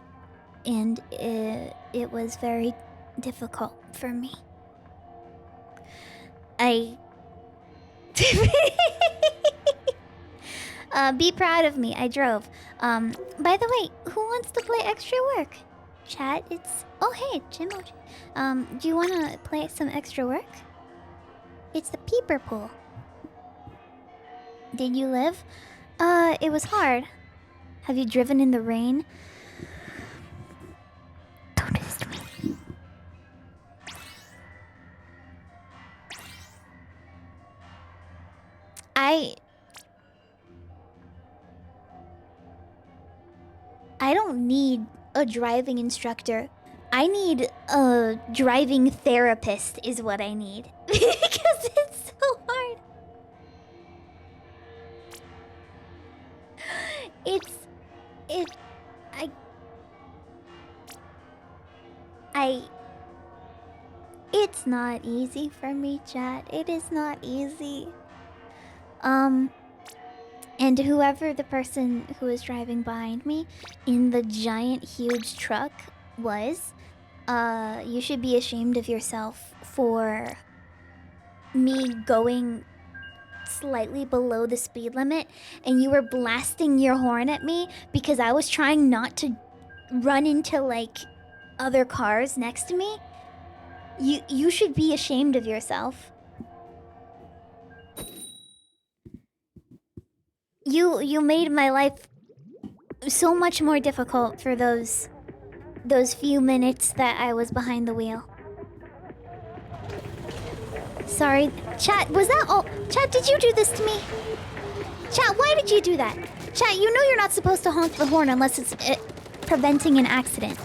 and it was very difficult for me. Be proud of me. I drove. By the way, who wants to play extra work? Chat, it's... Oh, hey, Jimoji. Do you want to play some extra work? It's the PEEPER pool. Did you live? It was hard. Have you driven in the rain? Don't do this to me. I don't need a driving instructor. I need a driving therapist is what I need. Because it's so hard. It's not easy for me, chat. It is not easy. And whoever the person who was driving behind me in the giant, huge truck was, you should be ashamed of yourself for me going slightly below the speed limit and you were blasting your horn at me because I was trying not to run into, like, other cars next to me. You should be ashamed of yourself. You made my life so much more difficult for those few minutes that I was behind the wheel. Sorry. Chat, was that all? Chat, did you do this to me? Chat, why did you do that? Chat, you know you're not supposed to honk the horn unless it's preventing an accident.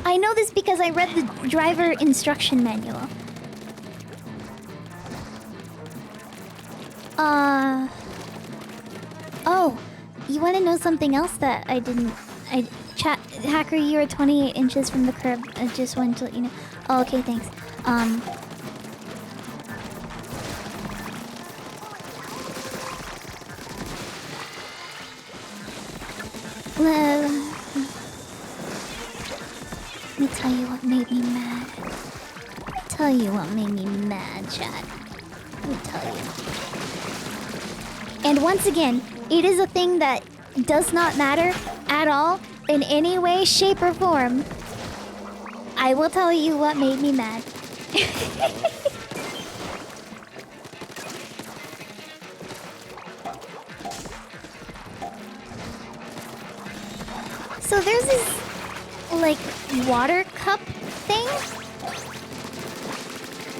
I know this because I read the driver instruction manual. Oh, you want to know something else that I didn't... Chat, Hacker, you were 28 inches from the curb. I just wanted to let you know. Oh, okay, thanks. Let me tell you what made me mad. Let me tell you what made me mad, chat. Let me tell you. And once again, it is a thing that does not matter at all in any way, shape, or form. I will tell you what made me mad. So there's this, like, water cup thing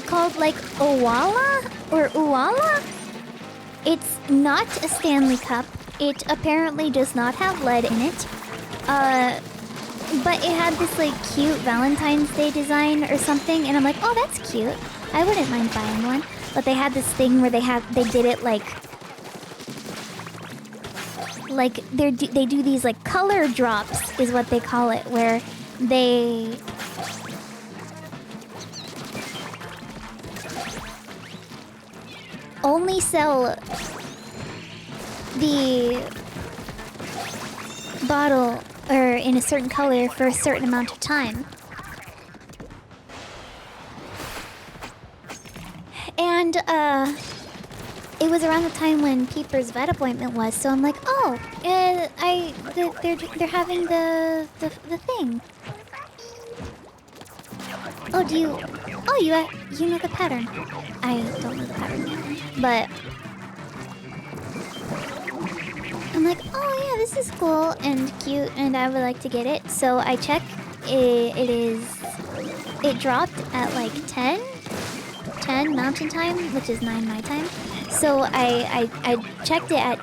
called, like, Owala or Uwala? It's not a Stanley Cup. It apparently does not have lead in it. But it had this, like, cute Valentine's Day design or something, and I'm like, oh, that's cute. I wouldn't mind buying one. But they had this thing where they did it, like they do these, like, color drops is what they call it, where they only sell the bottle or in a certain color for a certain amount of time. And it was around the time when PEEPER's vet appointment was, so I'm like, oh, they're having the thing. Oh, you know the pattern. I don't know the pattern yet, but I'm like, oh yeah, this is cool and cute, and I would like to get it. So I check. It dropped at like 10 Mountain Time, which is 9 my time. So I checked it at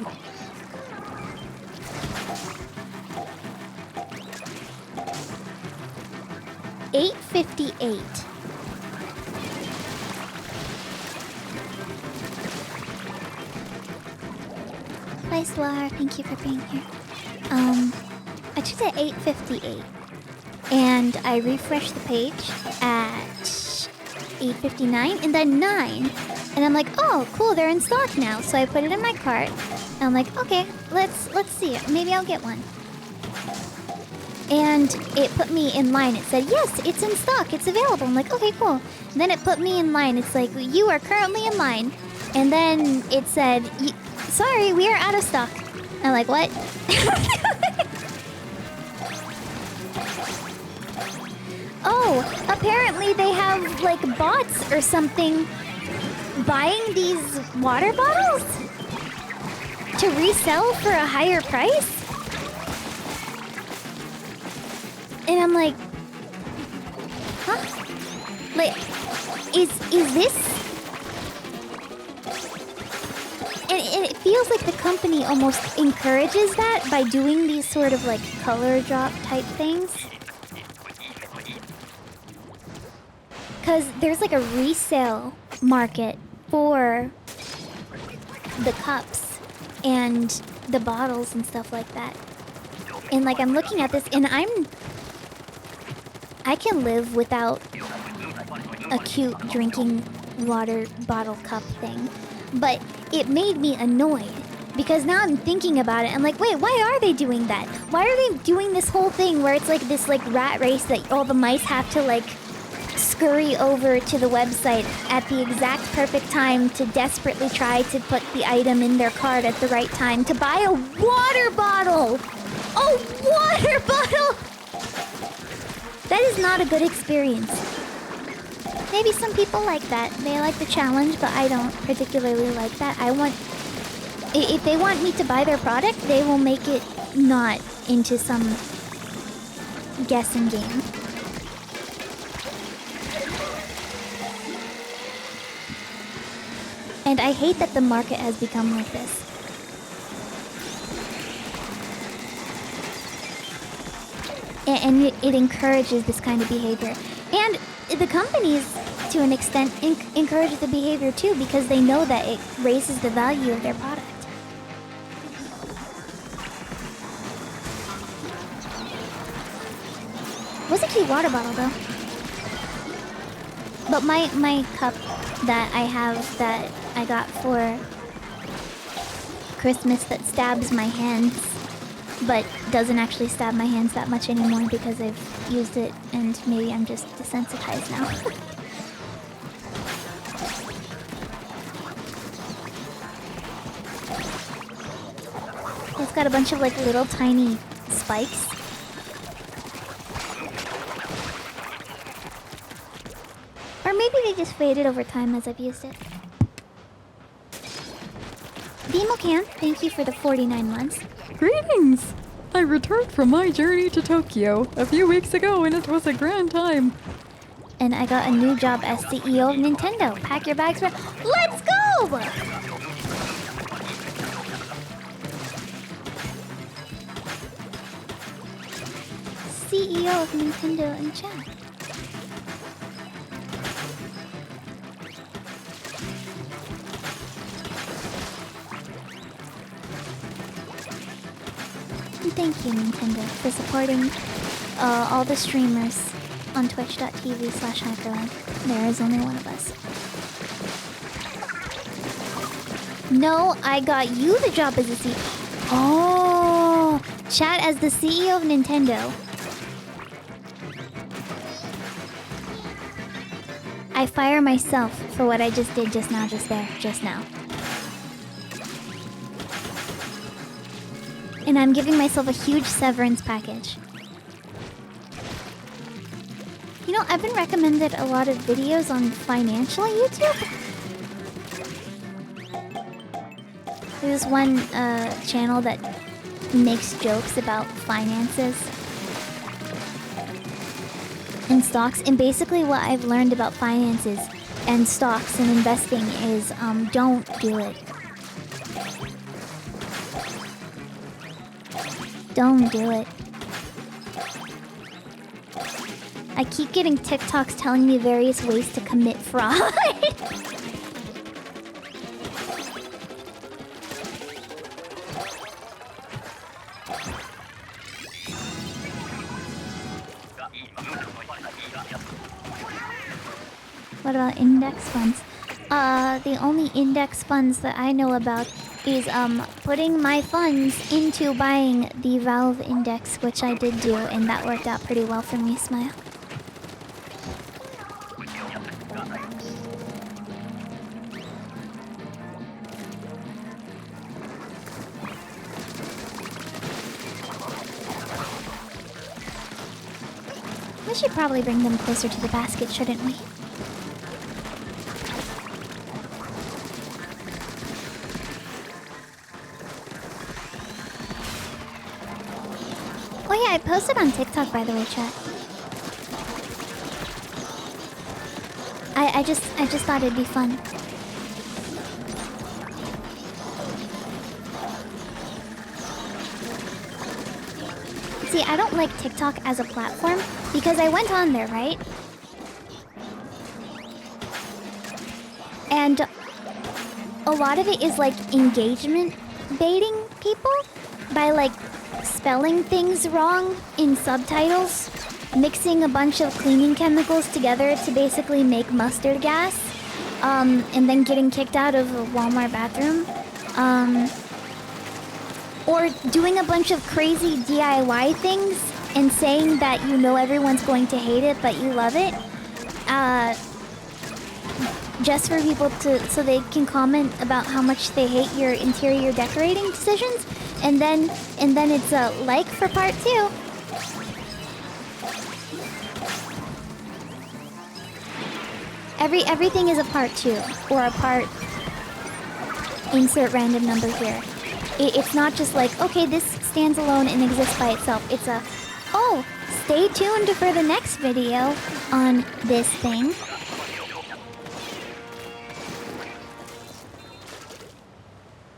8:58. Hi, Swar. Thank you for being here. I checked at 8:58, and I refreshed the page at 8:59, and then 9, and I'm like, oh, cool, they're in stock now. So I put it in my cart, and I'm like, okay, let's see it. Maybe I'll get one. And it put me in line. It said, yes, it's in stock. It's available. I'm like, okay, cool. And then it put me in line. It's like, you are currently in line. And then it said, sorry, we are out of stock. I'm like, what? Oh, apparently they have, like, bots or something buying these water bottles to resell for a higher price? And I'm like, huh? Like, is this? And it feels like the company almost encourages that by doing these sort of, like, color drop type things. Because there's, like, a resale market for the cups and the bottles and stuff like that. And, like, I'm looking at this, and I can live without a cute drinking water bottle cup thing. But it made me annoyed because now I'm thinking about it. I'm like, wait, why are they doing that? Why are they doing this whole thing where it's like this, like, rat race that all the mice have to, like, scurry over to the website at the exact perfect time to desperately try to put the item in their cart at the right time to buy a water bottle? A water bottle! That is not a good experience. Maybe some people like that. They like the challenge, but I don't particularly like that. If they want me to buy their product, they will make it not into some guessing game. And I hate that the market has become like this. And it encourages this kind of behavior. And the companies, to an extent, encourage the behavior too, because they know that it raises the value of their product. Was a cute water bottle though. But my cup that I have that I got for Christmas that stabs my hands, but doesn't actually stab my hands that much anymore because I've used it and maybe I'm just desensitized now. It's got a bunch of like little tiny spikes. Or maybe they just faded over time as I've used it. Democam, thank you for the 49 months. Greetings! I returned from my journey to Tokyo a few weeks ago and it was a grand time. And I got a new job as CEO of Nintendo. Pack your bags for... Let's go! CEO of Nintendo in chat. Thank you, Nintendo, for supporting all the streamers on twitch.tv/hyperland. There is only one of us. No, I got you the job as the CEO. Oh, chat as the CEO of Nintendo. I fire myself for what I just did just now. And I'm giving myself a huge severance package. You know, I've been recommended a lot of videos on financial YouTube. There's one channel that makes jokes about finances and stocks. And basically what I've learned about finances and stocks and investing is don't do it. Don't do it. I keep getting TikToks telling me various ways to commit fraud. What about index funds? The only index funds that I know about is putting my funds into buying the Valve index, which I did do, and that worked out pretty well for me, Smile. We should probably bring them closer to the basket, shouldn't we? Oh yeah, I posted on TikTok, by the way, chat. I just thought it'd be fun. See, I don't like TikTok as a platform because I went on there, right? And a lot of it is like engagement baiting people by like spelling things wrong in subtitles, mixing a bunch of cleaning chemicals together to basically make mustard gas, and then getting kicked out of a Walmart bathroom, or doing a bunch of crazy DIY things and saying that you know everyone's going to hate it but you love it, just for people to so they can comment about how much they hate your interior decorating decisions. And then it's a like for part 2. Everything is a part 2 or a part. Insert random number here. It's not just like, okay, this stands alone and exists by itself. It's a, oh, stay tuned for the next video on this thing.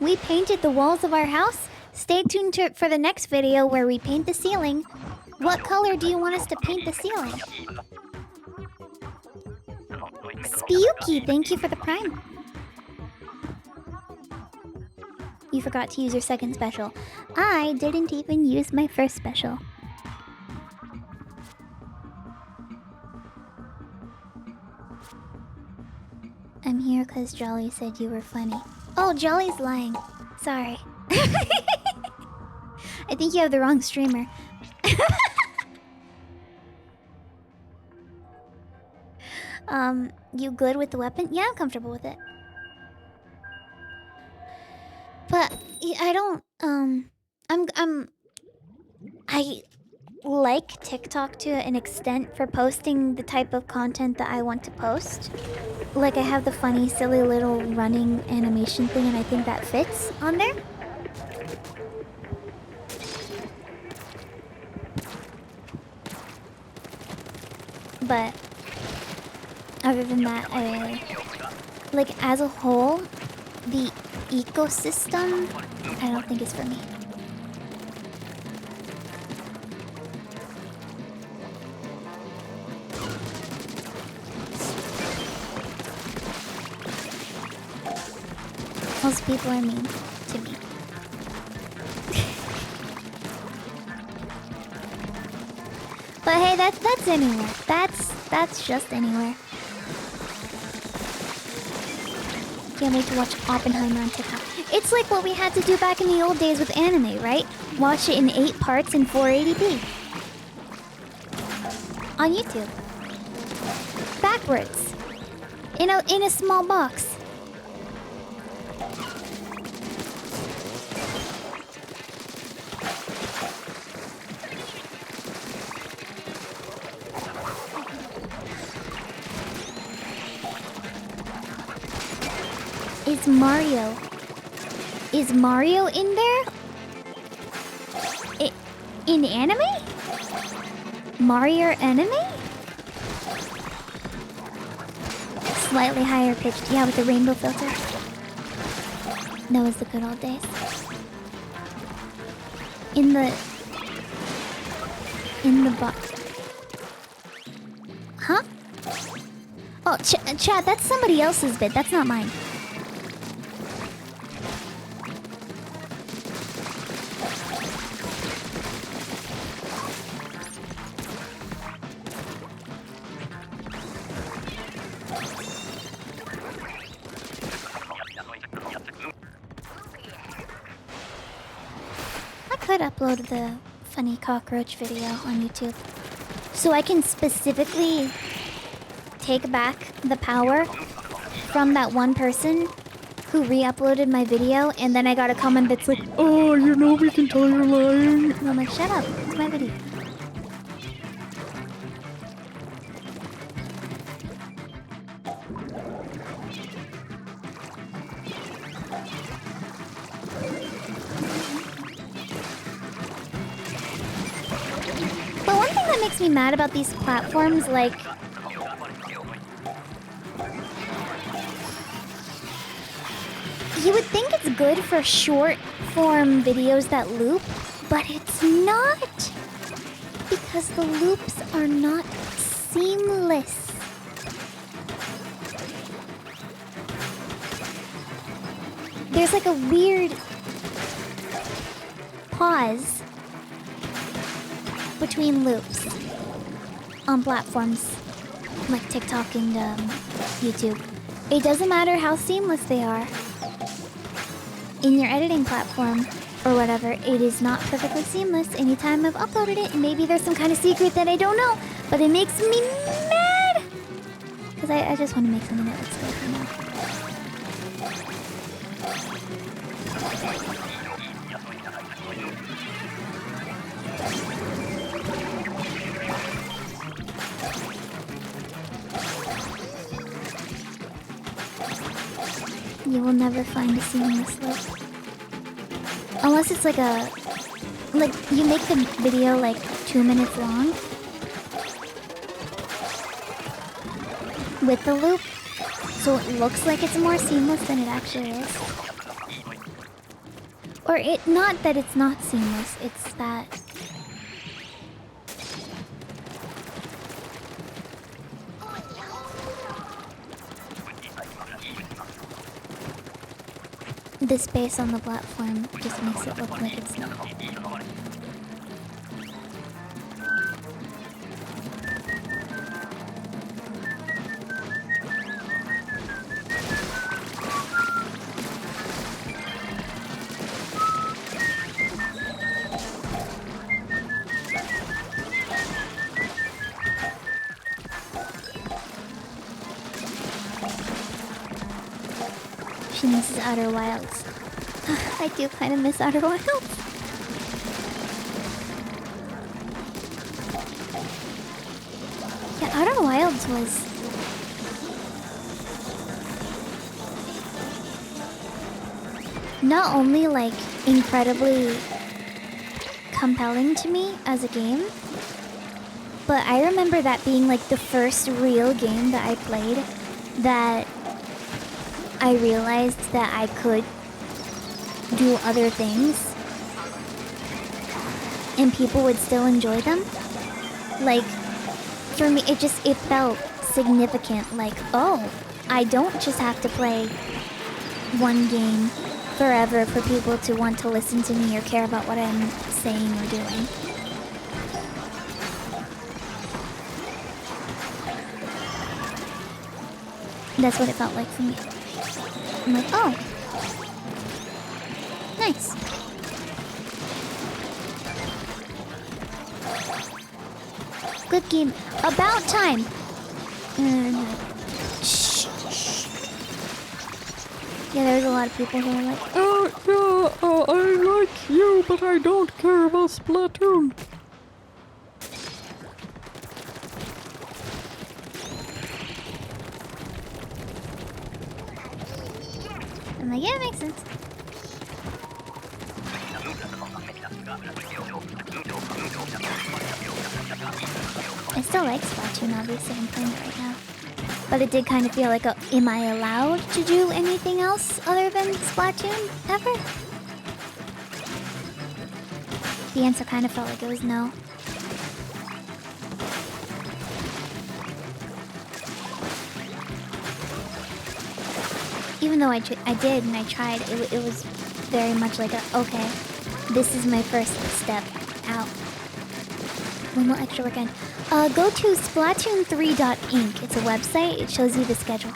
We painted the walls of our house. Stay tuned for the next video where we paint the ceiling. What color do you want us to paint the ceiling? Spooky, thank you for the prime. You forgot to use your second special. I didn't even use my first special. I'm here because Jolly said you were funny. Oh, Jolly's lying. Sorry. I think you have the wrong streamer. You good with the weapon? Yeah, I'm comfortable with it. But I I like TikTok to an extent for posting the type of content that I want to post. Like I have the funny, silly little running animation thing, and I think that fits on there. But other than that, like as a whole, the ecosystem, I don't think is for me. Most people are mean to me. But hey, that's anywhere. That's just anywhere. Can't wait to watch Oppenheimer on TikTok. It's like what we had to do back in the old days with anime, right? Watch it in 8 parts in 480p. On YouTube. Backwards. In a small box. Is Mario in there? In anime? Mario anime? Slightly higher pitched, yeah, with the rainbow filter. That was the good old days. In the box. Huh? Oh, chat, that's somebody else's bit. That's not mine. Upload the funny cockroach video on YouTube so I can specifically take back the power from that one person who re-uploaded my video, and then I got a comment that's like, oh, you know we can tell you're lying. And I'm like, shut up, it's my video. Makes me mad about these platforms, like you would think it's good for short form videos that loop, but it's not, because the loops are not seamless. There's like a weird pause between loops on platforms like TikTok and YouTube. It doesn't matter how seamless they are in your editing platform or whatever, it is not perfectly seamless anytime I've uploaded it, and maybe there's some kind of secret that I don't know, but it makes me mad because I just want to make something that looks good, you know. You will never find a seamless look. Unless it's like you make the video like 2 minutes long with the loop, so it looks like it's more seamless than it actually is. Or not that it's not seamless, it's that the space on the platform just makes it look like it's not. She misses Outer Wilds. I do kind of miss Outer Wilds. Worlds was not only like incredibly compelling to me as a game, but I remember that being like the first real game that I played that I realized that I could do other things and people would still enjoy them. Like, for me, it felt significant. Like, oh, I don't just have to play one game forever for people to want to listen to me or care about what I'm saying or doing. That's what it felt like for me. I'm like, oh, nice. Good game. About time. Shh. Yeah, there's a lot of people who are like, I like you, but I don't care about Splatoon. I'm like, yeah, it makes sense. I still like Splatoon, obviously, I'm playing it right now. But it did kind of feel like, am I allowed to do anything else other than Splatoon ever? The answer kind of felt like it was no. Even though I did and I tried, it was very much like okay, this is my first step out. One more extra weekend. Go to Splatoon3.inc. It's a website. It shows you the schedule.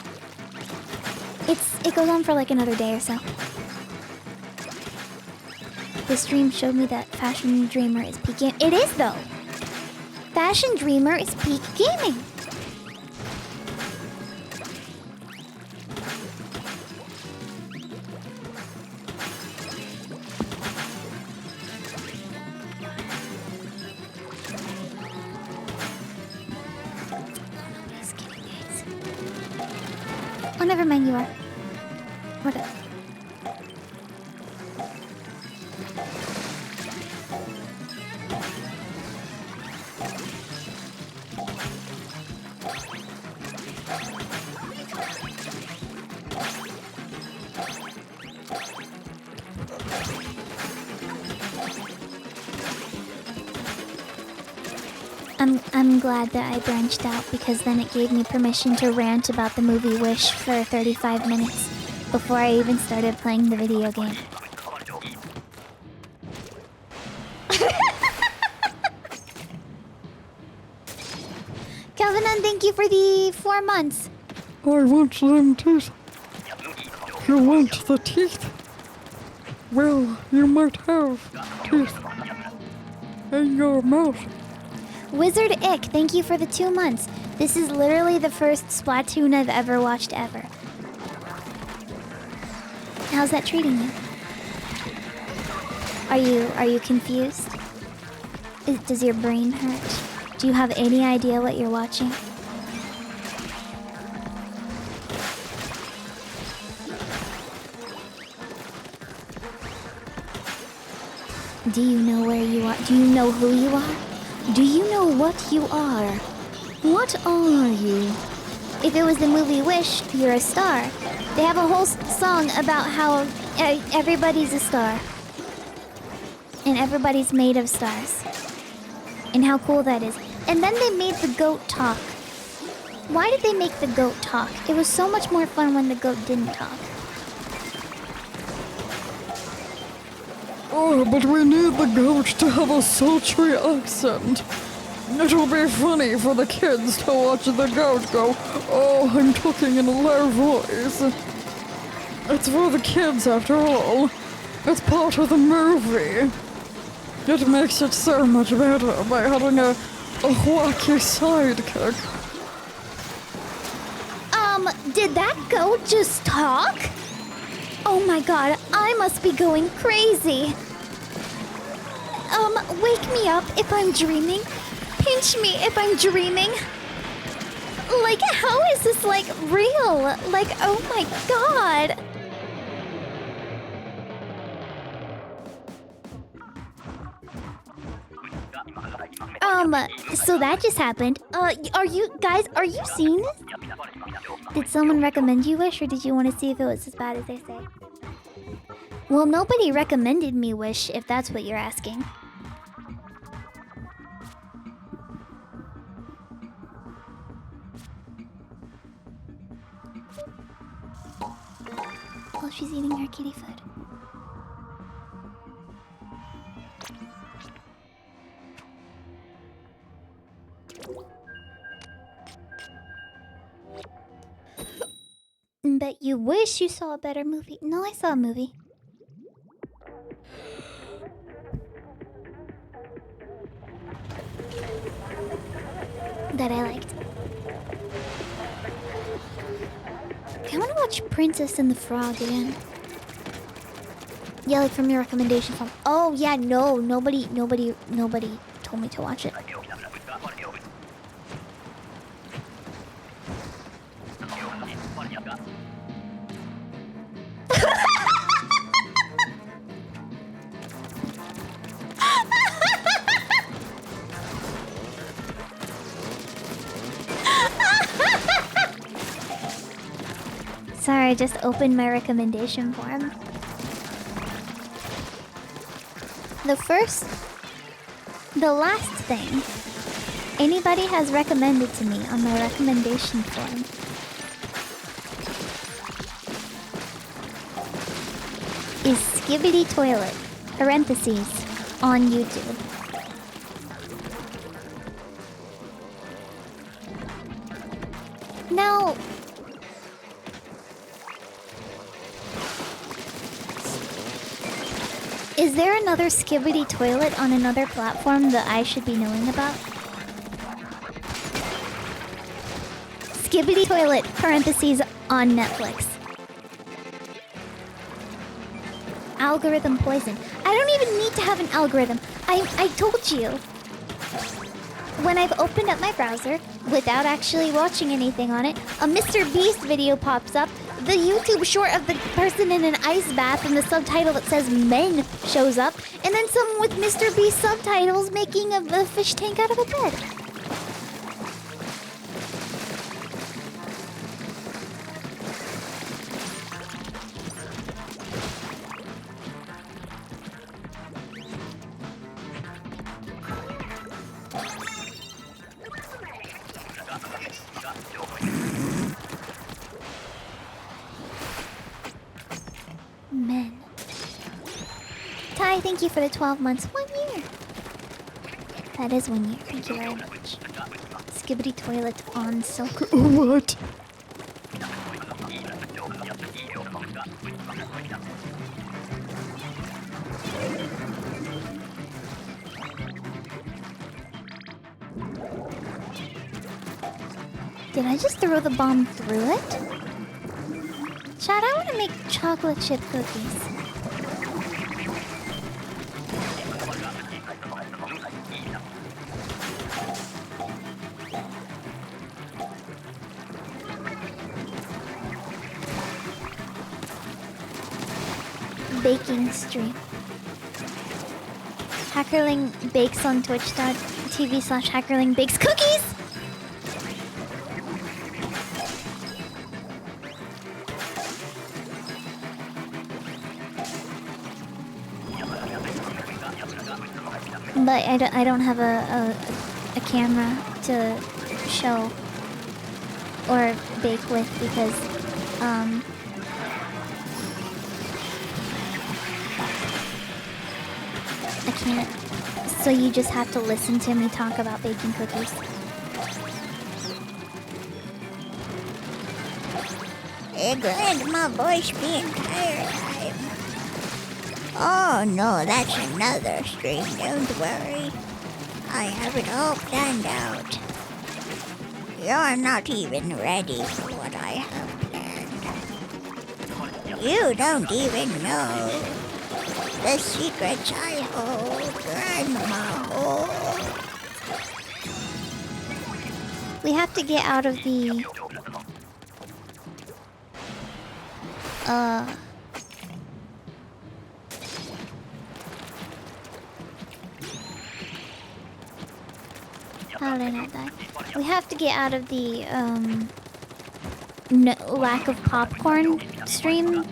It goes on for like another day or so. The stream showed me that Fashion Dreamer is peak game. It is though. Fashion Dreamer is peak gaming. Oh, never mind, you are. What up? I'm glad that I branched out because then it gave me permission to rant about the movie Wish for 35 minutes before I even started playing the video game. Calvin, thank you for the 4 months. I want them teeth. You want the teeth? Well, you might have teeth in your mouth. Wizard Ick, thank you for the 2 months. This is literally the first Splatoon I've ever watched ever. How's that treating you? Are you confused? Does your brain hurt? Do you have any idea what you're watching? Do you know where you are? Do you know who you are? Do you know what you are? What are you? If it was the movie Wish, you're a star. They have a whole song about how everybody's a star. And everybody's made of stars. And how cool that is. And then they made the goat talk. Why did they make the goat talk? It was so much more fun when the goat didn't talk. Oh, but we need the goat to have a sultry accent. It'll be funny for the kids to watch the goat go, oh, I'm talking in a low voice. It's for the kids after all. It's part of the movie. It makes it so much better by having a wacky sidekick. Did that goat just talk? Oh my god, I must be going crazy. Wake me up if I'm dreaming. Pinch me if I'm dreaming. Like, how is this, like, real? Like, oh my god. So that just happened. Are you seeing this? Did someone recommend you Wish, or did you want to see if it was as bad as they say? Well, nobody recommended me Wish, if that's what you're asking. Oh, she's eating her kitty food. But you wish you saw a better movie. No, I saw a movie. That I liked. I want to watch Princess and the Frog again. Yeah, like from your recommendation from. Oh yeah, nobody told me to watch it. Sorry, I just opened my recommendation form. The last thing anybody has recommended to me on my recommendation form is Skibbity Toilet, parentheses, on YouTube. Now, is there another Skibbity Toilet on another platform that I should be knowing about? Skibbity Toilet, parentheses, on Netflix. Algorithm poison. I don't even need to have an algorithm. I told you. When I've opened up my browser, without actually watching anything on it, a Mr. Beast video pops up. The YouTube short of the person in an ice bath and the subtitle that says men shows up. And then someone with Mr. Beast subtitles making a fish tank out of a bed. Men. Ty, thank you for the 12 months. 1 year. That is 1 year. Thank you very much. Skibbity Toilet on Silk. What? Did I just throw the bomb through it? Chad, I want to make chocolate chip cookies. Baking stream. Hackerling bakes on twitch.tv/hackerling bakes cookies! But I don't have a camera to show or bake with because I can't. So you just have to listen to me talk about baking cookies. Hey, Grandma voice the entire time. Oh no, that's another stream, don't worry. I have it all planned out. You're not even ready for what I have planned. You don't even know the secrets I hold, Grandma holds. We have to get out of the... How did I not die? We have to get out of the, no, lack of popcorn stream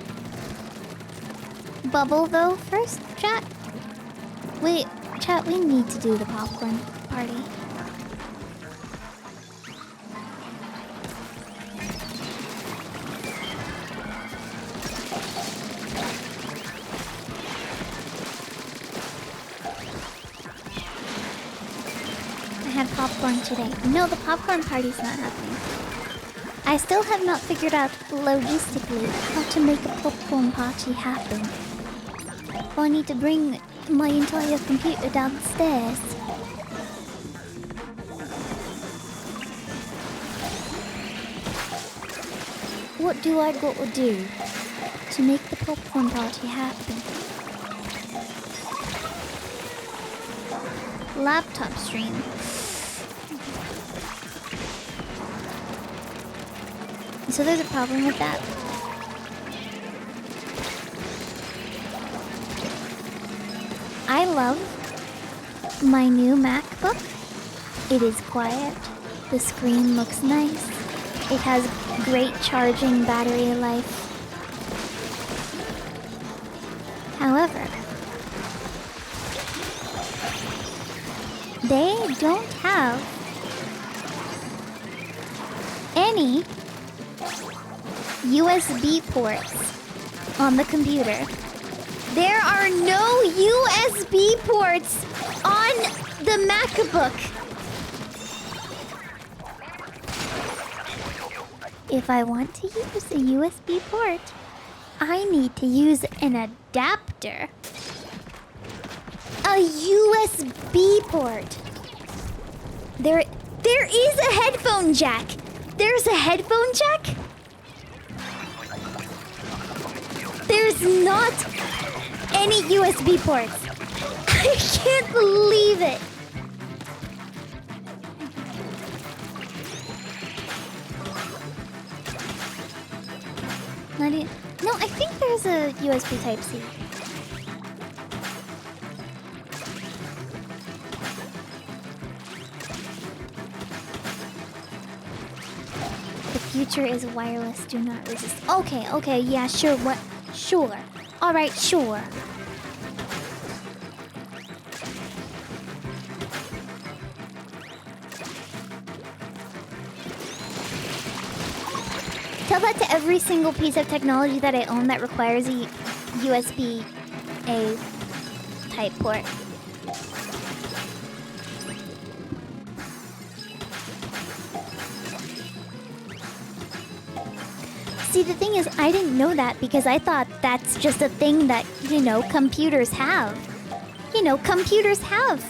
bubble, though, first, chat. Wait, chat, we need to do the popcorn party. I had popcorn today. No, the popcorn party's not happening. I still have not figured out logistically how to make a popcorn party happen. Well, I need to bring my entire computer downstairs. What do I got to do to make the popcorn party happen? Laptop stream. So there's a problem with that. I love my new MacBook. It is quiet. The screen looks nice. It has great charging battery life. However, they don't have any USB ports on the computer. There are no USB ports on the MacBook. If I want to use a USB port, I need to use an adapter. A USB port. There is a headphone jack. There's a headphone jack? There's not any USB ports. I can't believe it. No, I think there's a USB Type-C. The future is wireless, do not resist. Okay, yeah, sure, what? Sure. Alright, sure. Tell that to every single piece of technology that I own that requires a USB-A type port. See, the thing is, I didn't know that because I thought that's just a thing that, you know, computers have. You know, computers have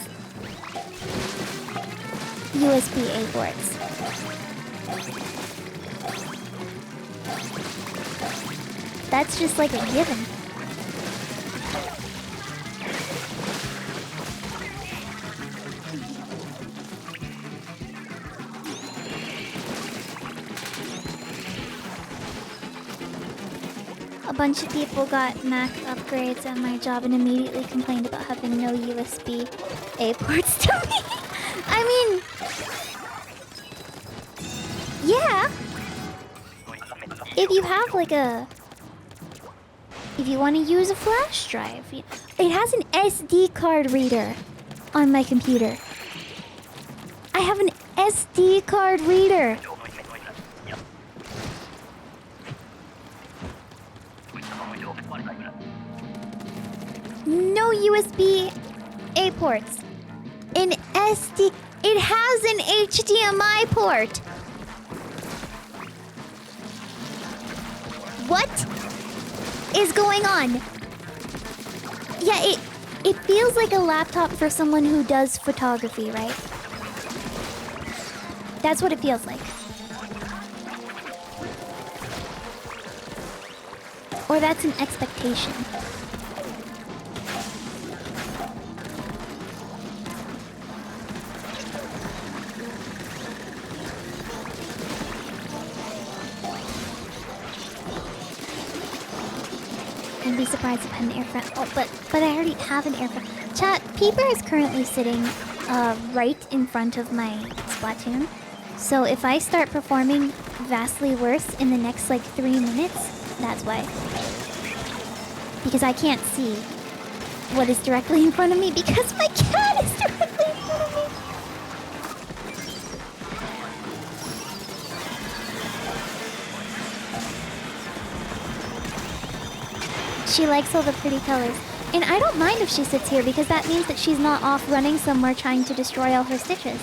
USB-A ports. That's just like a given. A bunch of people got Mac upgrades at my job and immediately complained about having no USB-A ports to me. I mean, yeah. If you have like if you want to use a flash drive, it has an SD card reader on my computer. I have an SD card reader. No USB-A ports. An SD... It has an HDMI port. What is going on? Yeah, it feels like a laptop for someone who does photography, right? That's what it feels like. Or that's an expectation. be surprised if I had an air front. Oh, but I already have an air front. Chat, Peeper is currently sitting right in front of my Splatoon. So if I start performing vastly worse in the next like 3 minutes, that's why. Because I can't see what is directly in front of me because my cat is directly in front of me. She likes all the pretty colors. And I don't mind if she sits here because that means that she's not off running somewhere trying to destroy all her stitches.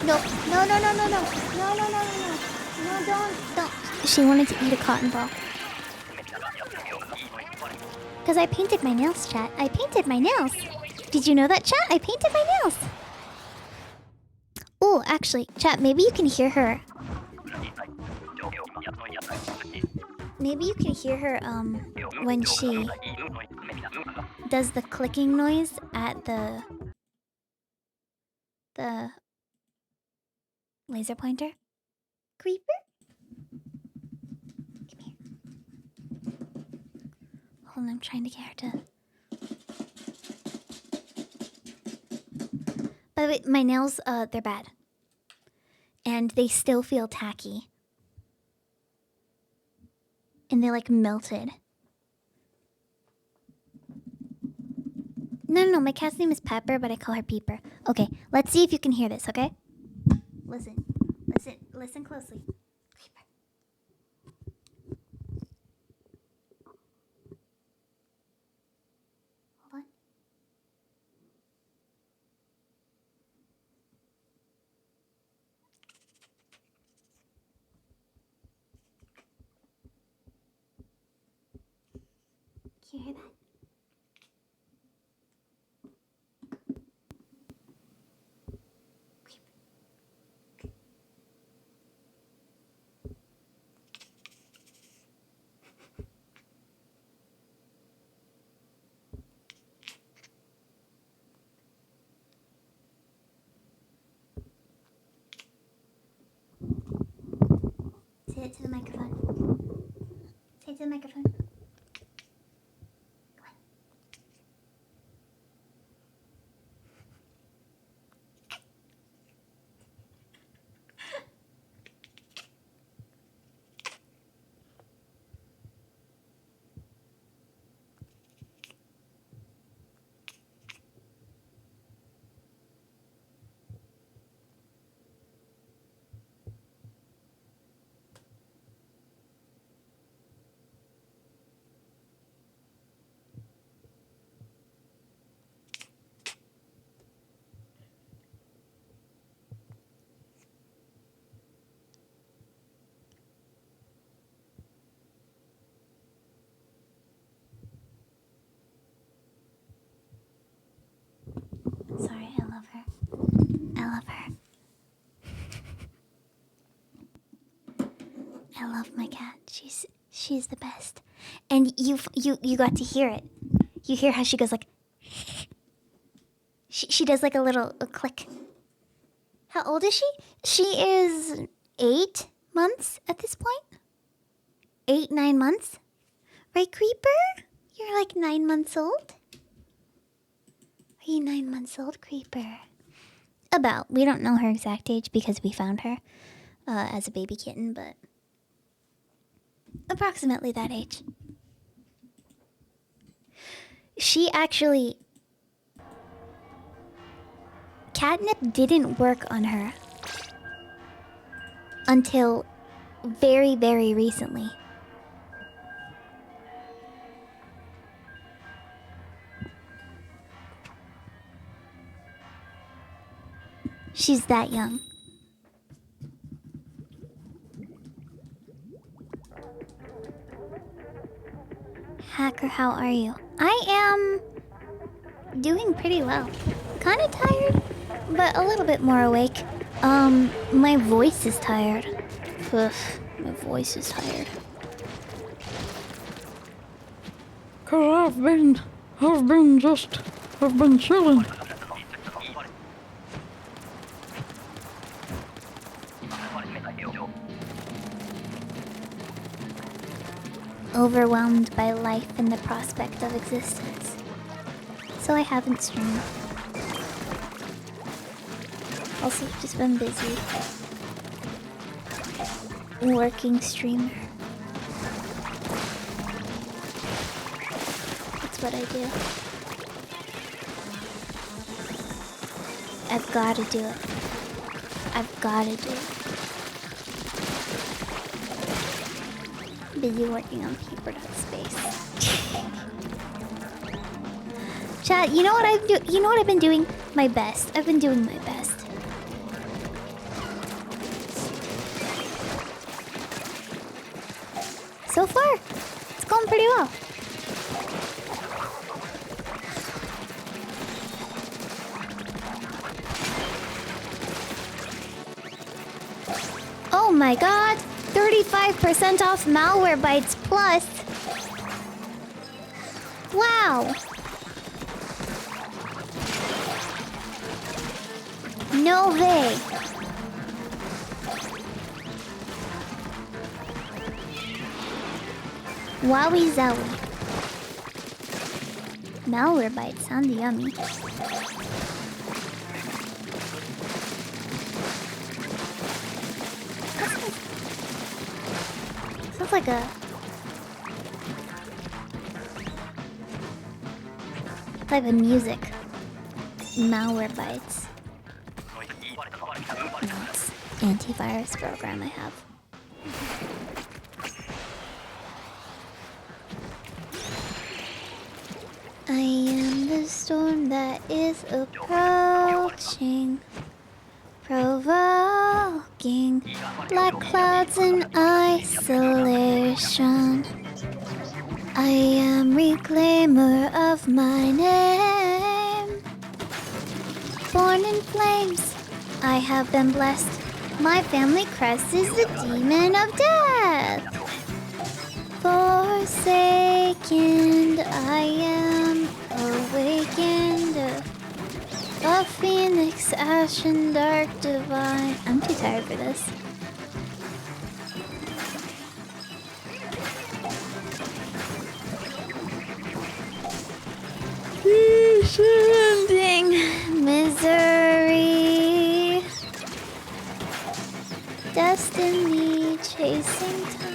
No, no, no, no, no, no. No, no, no, no, no. No, don't. She wanted to eat a cotton ball. Because I painted my nails, chat. I painted my nails. Did you know that, chat? I painted my nails. Oh, actually, chat, maybe you can hear her. Maybe you can hear her, when she does the clicking noise at the laser pointer. Creeper? Come here. Hold on, I'm trying to get her to... By the way, my nails, they're bad. And they still feel tacky. And they're like melted. No, no, no, my cat's name is Pepper, but I call her Peeper. Okay, let's see if you can hear this, okay? Listen. Listen closely. Creeper. Hold on. Can you hear that? Say it to the microphone. Say it to the microphone. Go on. Sorry, I love her. I love her. I love my cat. She's the best. And you got to hear it. You hear how she goes like she does like a click. How old is she? She is 8 months at this point. 8, 9 months. Right, Creeper? You're like 9 months old? Are you 9 months old, Creeper? About. We don't know her exact age because we found her as a baby kitten, but approximately that age. She actually... Catnip didn't work on her until very, very recently. She's that young. Hacker, how are you? I am doing pretty well. Kind of tired, but a little bit more awake. My voice is tired. Ugh, my voice is tired. 'Cause I've been chilling. Overwhelmed by life and the prospect of existence. So I haven't streamed. Also, just been busy. Working streamer. That's what I do. I've gotta do it. I've gotta do it. Busy working on PEEPER.space. Chat, you know what I've been doing? My best. I've been doing my best. So far, it's going pretty well. Oh my god! 35% off Malware Bytes Plus! Wow! No way! Wowie zowie. Malware Bytes sound yummy. Sounds like a type of music. Malware Bytes. No, it's antivirus program I have. I am the storm that is approaching, provoking black clouds in isolation. I am reclaimer of my name. Born in flames, I have been blessed. My family crest is the demon of death. Forsaken, I am awakened. A phoenix, ashen, dark, divine. I'm too tired for this. Descending misery. Destiny chasing time.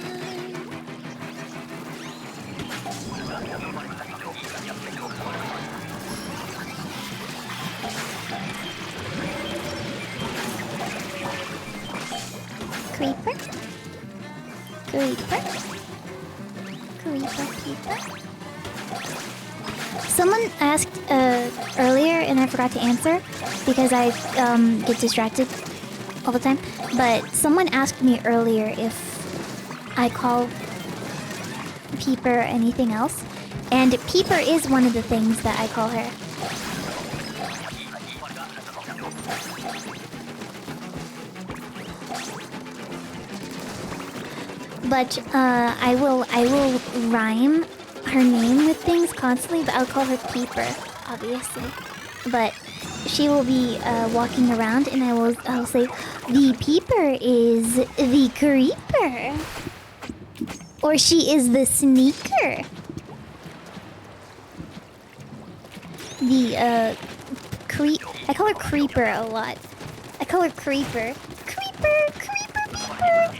Creeper? Creeper? Creeper, creeper? Someone asked earlier and I forgot to answer because I get distracted all the time. But someone asked me earlier if I call PEEPER anything else. And PEEPER is one of the things that I call her. But I will rhyme her name with things constantly, but I'll call her PEEPER, obviously. But she will be walking around, and I'll say, the PEEPER is the creeper, or she is the sneaker. The I call her creeper a lot. I call her creeper. Creeper, creeper, creeper.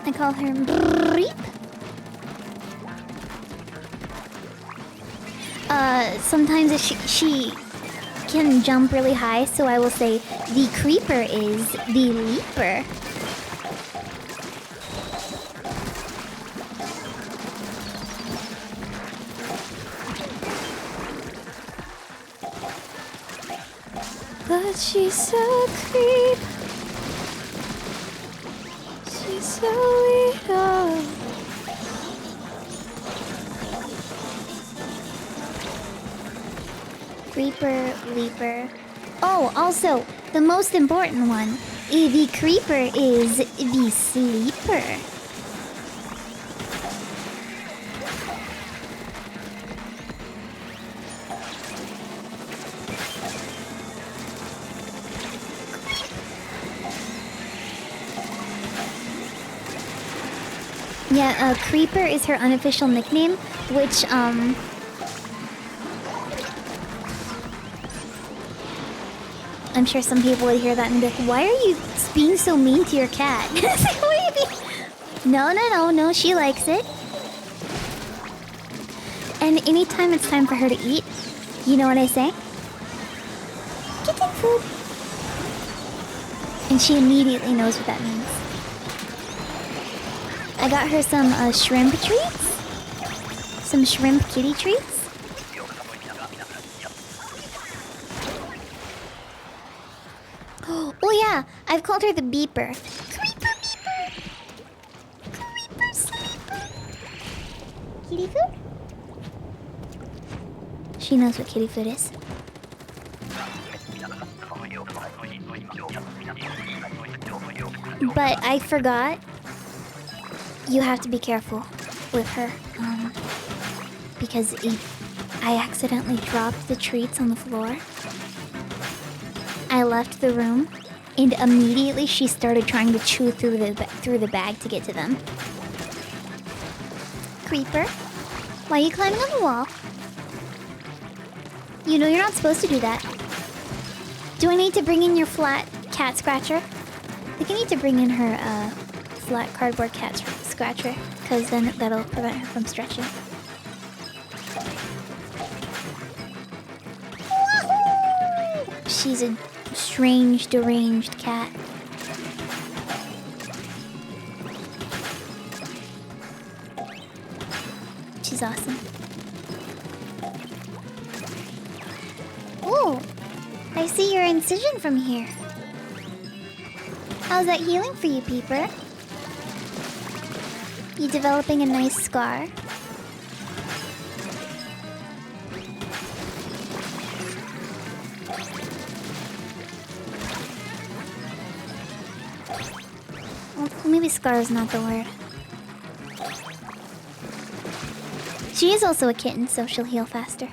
I call her Breep. Sometimes she can jump really high, so I will say the creeper is the leaper. But she's so creep. She's so weird. Creeper, leaper. Oh, also, the most important one. The creeper is the sleeper. Yeah, Creeper is her unofficial nickname, which, I'm sure some people would hear that and be like, why are you being so mean to your cat? It's like, what do you mean? No, she likes it. And anytime it's time for her to eat, you know what I say? Kitten food. And she immediately knows what that means. I got her some shrimp treats. Some shrimp kitty treats. Oh yeah, I've called her the beeper. Creeper beeper. Creeper sleeper. Kitty food? She knows what kitty food is. But I forgot. You have to be careful with her, because I accidentally dropped the treats on the floor. I left the room, and immediately she started trying to chew through the bag to get to them. Creeper, why are you climbing on the wall? You know you're not supposed to do that. Do I need to bring in your flat cat scratcher? I think I need to bring in her flat cardboard cat scratcher, because then that'll prevent her from stretching. She's a strange, deranged cat. She's awesome. Oh, I see your incision from here. How's that healing for you, Peeper? You developing a nice scar? Well, maybe scar is not the word. She is also a kitten, so she'll heal faster.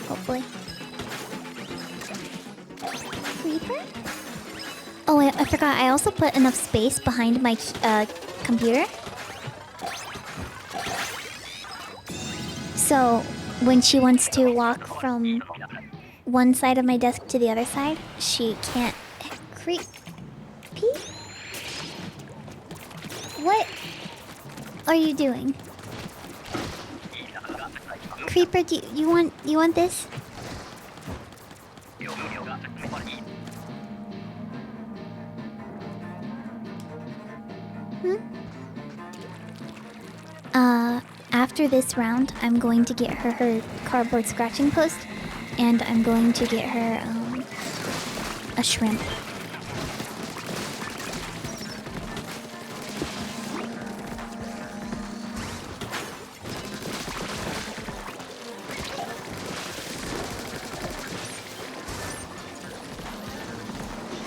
Hopefully. Creeper? Oh, I forgot. I also put enough space behind my computer. So, when she wants to walk from one side of my desk to the other side, she can't creep. Pee? What are you doing? Creeper, do you want this? After this round, I'm going to get her cardboard scratching post, and I'm going to get her a shrimp.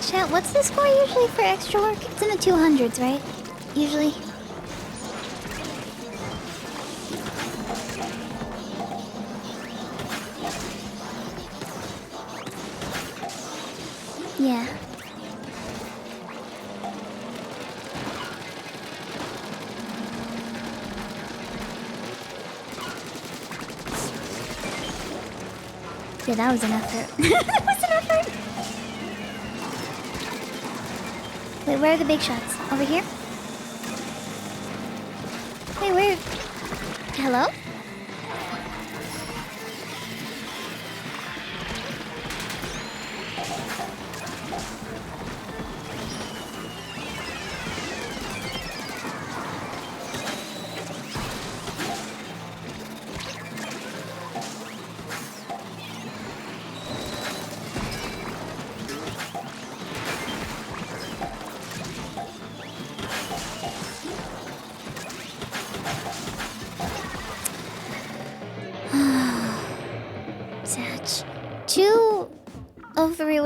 Chat, what's the score usually for extra work? It's in the 200s, right? Usually. Yeah. Yeah, that was an effort. That was an effort! Wait, where are the big shots? Over here? Wait, where? Hello?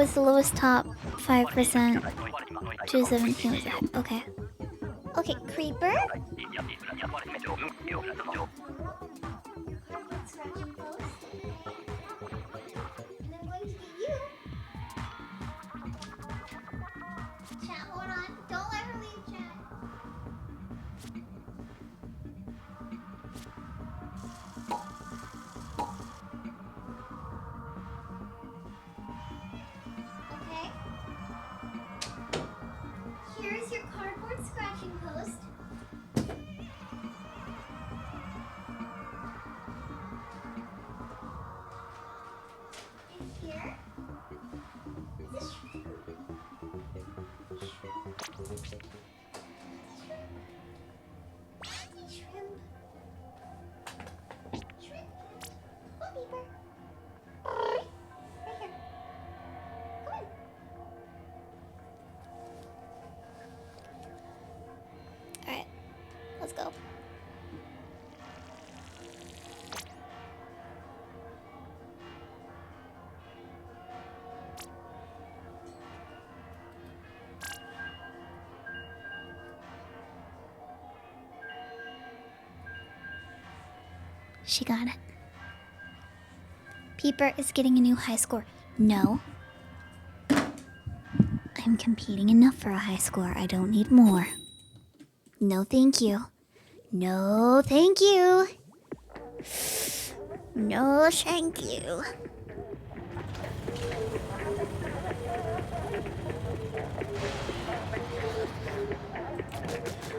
was the lowest top 5%. 217 was that. Okay. Okay, creeper. Chat, hold on. Don't let her leave chat. Okay. Here's your cardboard scratching post. And here is a shrimp. Shrimp. Shrimp. Oh, Beeper. Right here. Come on. Alright. Let's go. She got it. Peeper is getting a new high score. No. I'm competing enough for a high score. I don't need more. No, thank you. No, thank you. No, thank you.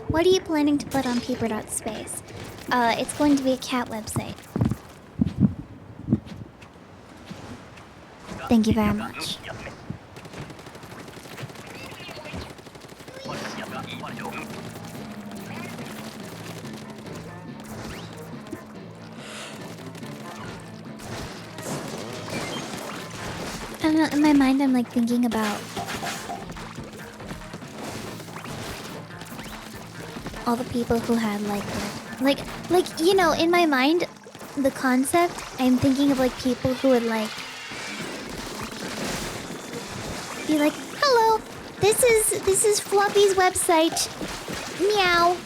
What are you planning to put on peeper.space? It's going to be a cat website. Thank you very much. I don't know, in my mind I'm like thinking about all the people who had like you know, in my mind the concept, I'm thinking of like people who would like be like, hello, this is Fluffy's website. Meow.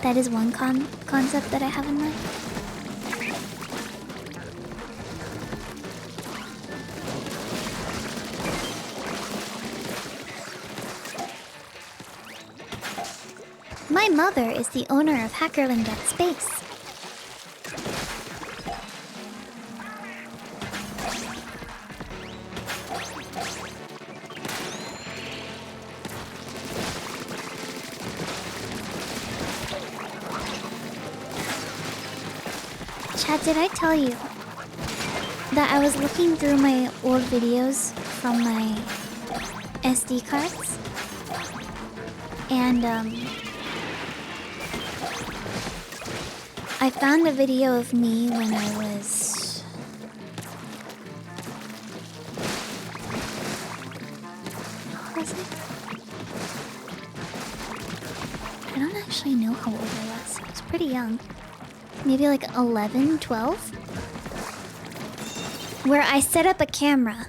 That is one concept that I have in mind. My mother is the owner of Hackerling.space. Chad, did I tell you that I was looking through my old videos from my SD cards? And, I found a video of me when I was... What was it? I don't actually know how old I was. I was pretty young. Maybe like 11, 12? Where I set up a camera.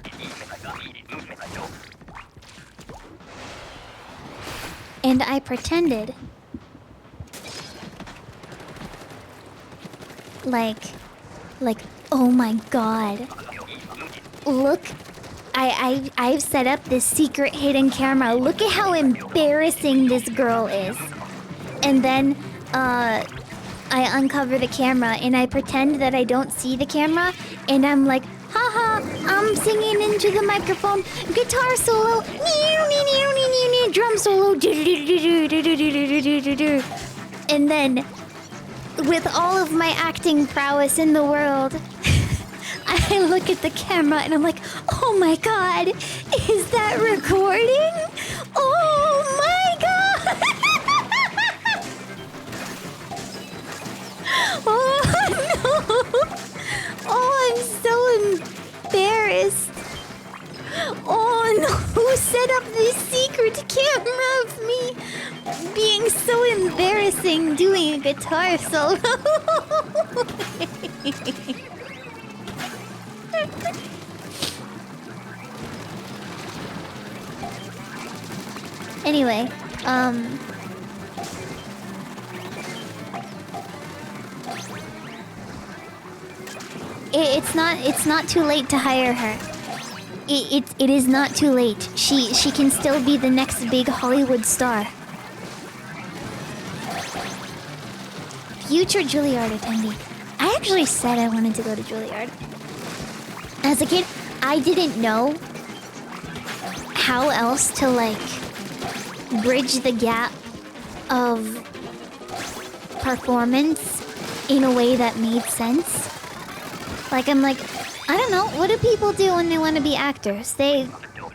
And I pretended like, oh my god. Look, I've set up this secret hidden camera. Look at how embarrassing this girl is. And then, I uncover the camera and I pretend that I don't see the camera. And I'm like, haha, I'm singing into the microphone. Guitar solo. Drum solo. And then, with all of my acting prowess in the world, I look at the camera and I'm like, oh my god, is that recording? Oh my god! Oh no! Oh, I'm so embarrassed. Oh no, who set up this secret camera of me being so embarrassing doing a guitar solo? Anyway, it's not too late to hire her. It is not too late. She can still be the next big Hollywood star. Future Juilliard attendee. I actually said I wanted to go to Juilliard. As a kid, I didn't know how else to like bridge the gap of performance in a way that made sense. Like, I'm like, I don't know, what do people do when they want to be actors? They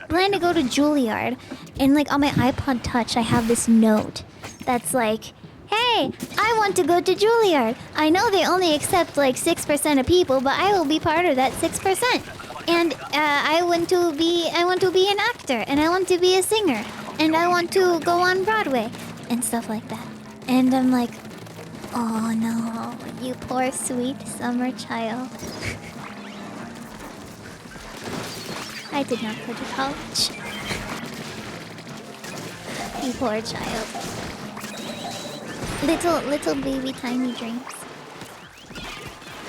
plan to go to Juilliard, and like on my iPod Touch, I have this note that's like, hey, I want to go to Juilliard. I know they only accept like 6% of people, but I will be part of that 6%. And I want to be an actor, and I want to be a singer, and I want to go on Broadway, and stuff like that. And I'm like, oh no, you poor sweet summer child. I did not go to college. You poor child. Little baby tiny dreams.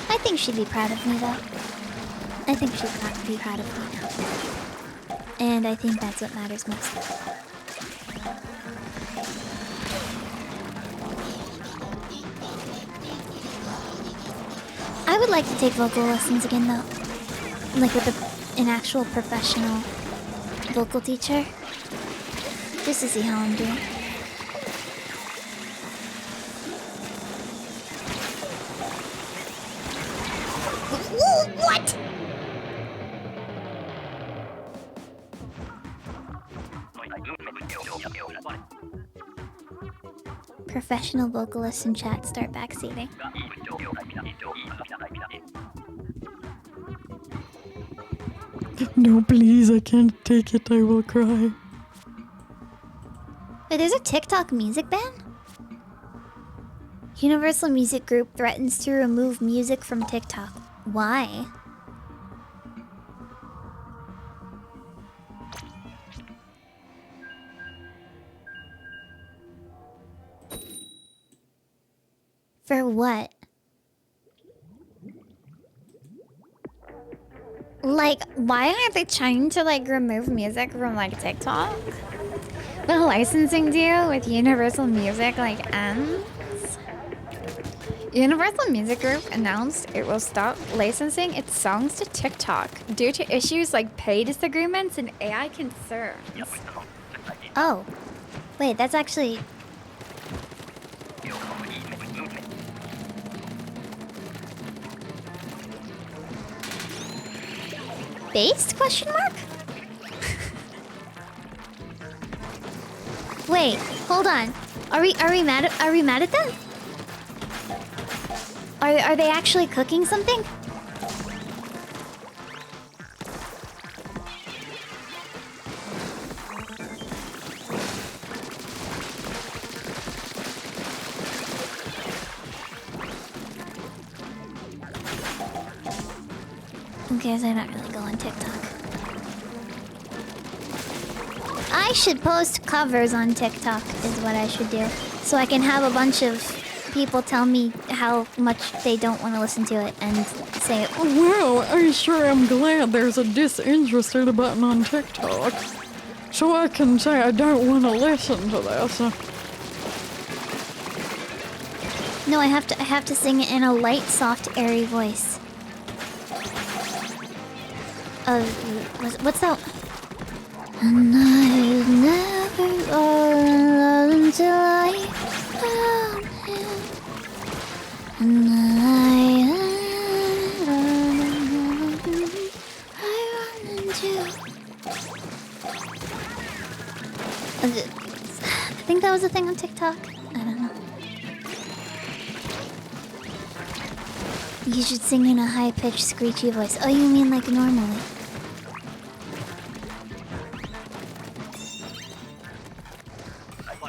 I think she'd be proud of me though. I think she'd be proud of me now. And I think that's what matters most. I would like to take vocal lessons again though. Like with an actual professional vocal teacher. Just to see how I'm doing. What? Professional vocalists in chat start backseating. No, please, I can't take it. I will cry. Wait, there's a TikTok music ban? Universal Music Group threatens to remove music from TikTok. Why? For what? Like, why aren't they trying to like remove music from like TikTok? The licensing deal with Universal Music like ends. Universal Music Group announced it will stop licensing its songs to TikTok due to issues like pay disagreements and AI concerns. Oh, wait, that's actually... Based? Question mark? Wait, hold on. Are we mad at them? Are they actually cooking something? Who cares? I don't really go on TikTok. I should post covers on TikTok is what I should do. So I can have a bunch of people tell me how much they don't want to listen to it and say, Well, I sure am glad there's a disinterested button on TikTok. So I can say I don't want to listen to this. no, I have to sing it in a light, soft, airy voice. What's that? And I've never fallen in love until I found him. And I run into. I think that was a thing on TikTok. I don't know. You should sing in a high-pitched, screechy voice. Oh, you mean like normally?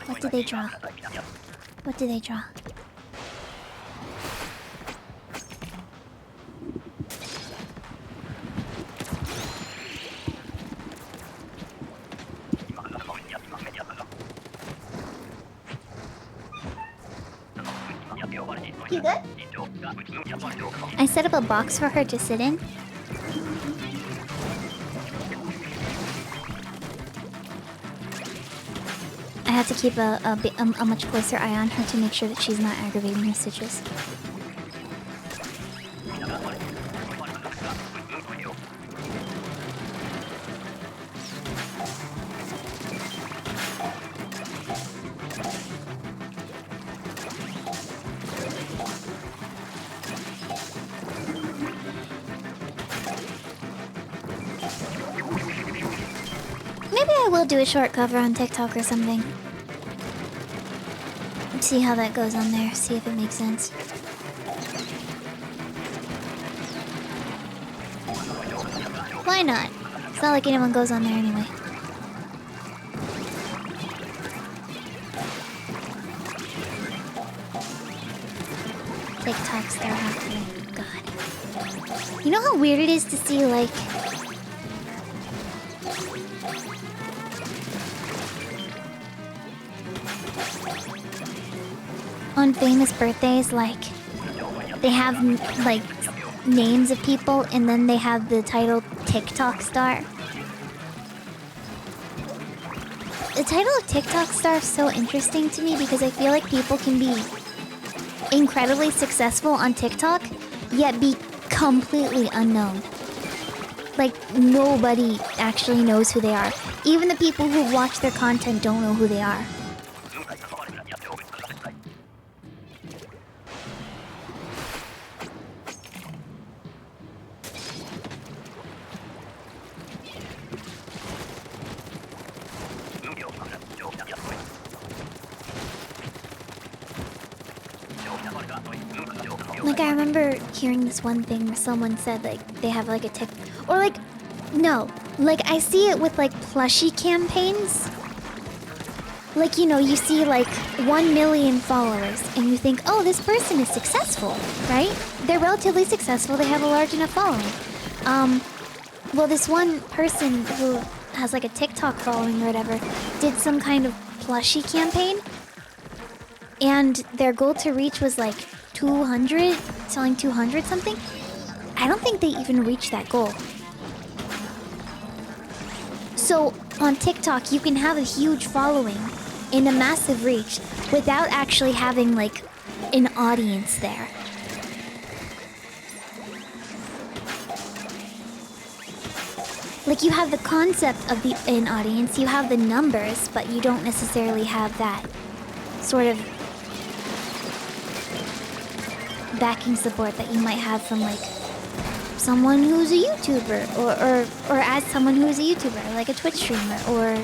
What did they draw? What did they draw? good? I set up a box for her to sit in. I have to keep a much closer eye on her to make sure that she's not aggravating her stitches. Maybe I will do a short cover on TikTok or something. See how that goes on there, see if it makes sense. Why not? It's not like anyone goes on there anyway. TikToks, they're happening. God. You know how weird it is to see, like... on famous birthdays, like... they have, like, names of people, and then they have the title TikTok star. The title of TikTok star is so interesting to me because I feel like people can be incredibly successful on TikTok, yet be completely unknown. Like, nobody actually knows who they are. Even the people who watch their content don't know who they are. Like, I remember hearing this one thing where someone said, like, they have, like, a tick... Or, like... No. Like, I see it with, like, plushie campaigns. Like, you know, you see, like, 1 million followers, and you think, oh, this person is successful, right? They're relatively successful, they have a large enough following. Well, this one person who has, like, a TikTok following or whatever, did some kind of plushie campaign, and their goal to reach was, like, 200, selling 200 something. I don't think they even reached that goal. So on TikTok, you can have a huge following and a massive reach without actually having like an audience there. Like, you have the concept of an audience, you have the numbers, but you don't necessarily have that sort of backing support that you might have from like someone who's a YouTuber or as someone who's a YouTuber, like a Twitch streamer or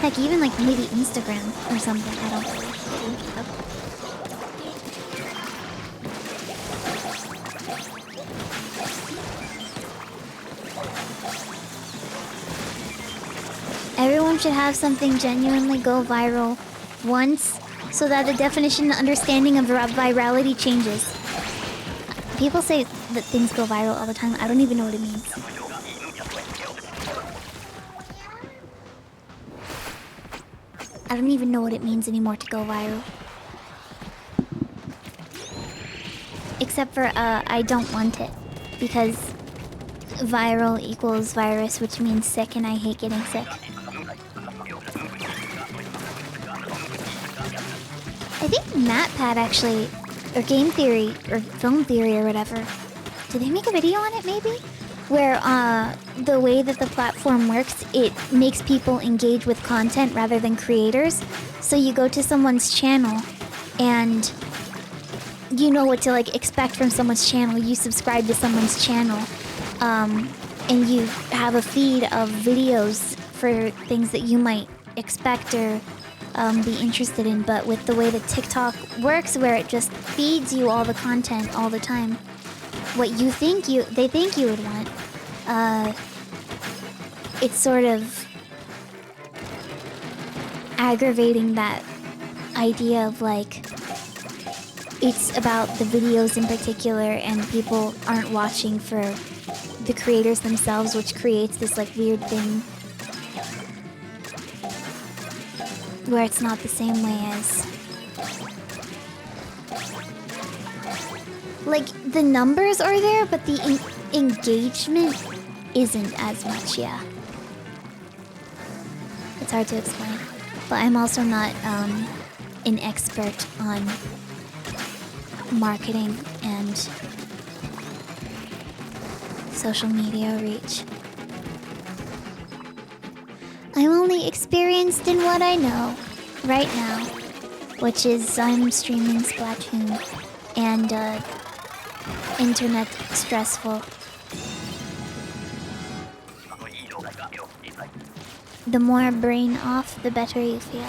heck, even like maybe Instagram or something. I don't really keep up. Everyone should have something genuinely go viral once, so that the definition and understanding of virality changes. People say that things go viral all the time. I don't even know what it means. I don't even know what it means anymore to go viral. Except for, I don't want it. Because viral equals virus, which means sick, and I hate getting sick. I think MatPat actually, or Game Theory, or Film Theory, or whatever, did they make a video on it maybe? Where the way that the platform works, it makes people engage with content rather than creators. So you go to someone's channel and you know what to like expect from someone's channel. You subscribe to someone's channel and you have a feed of videos for things that you might expect or be interested in. But with the way that TikTok works, where it just feeds you all the content all the time, what you think they think you would want, it's sort of aggravating that idea of like it's about the videos in particular and people aren't watching for the creators themselves, which creates this like weird thing where it's not the same way as... Like, the numbers are there, but the engagement isn't as much, yeah. It's hard to explain. But I'm also not an expert on marketing and social media reach. I'm only experienced in what I know right now, which is I'm streaming Splatoon and internet stressful. The more brain off, the better you feel.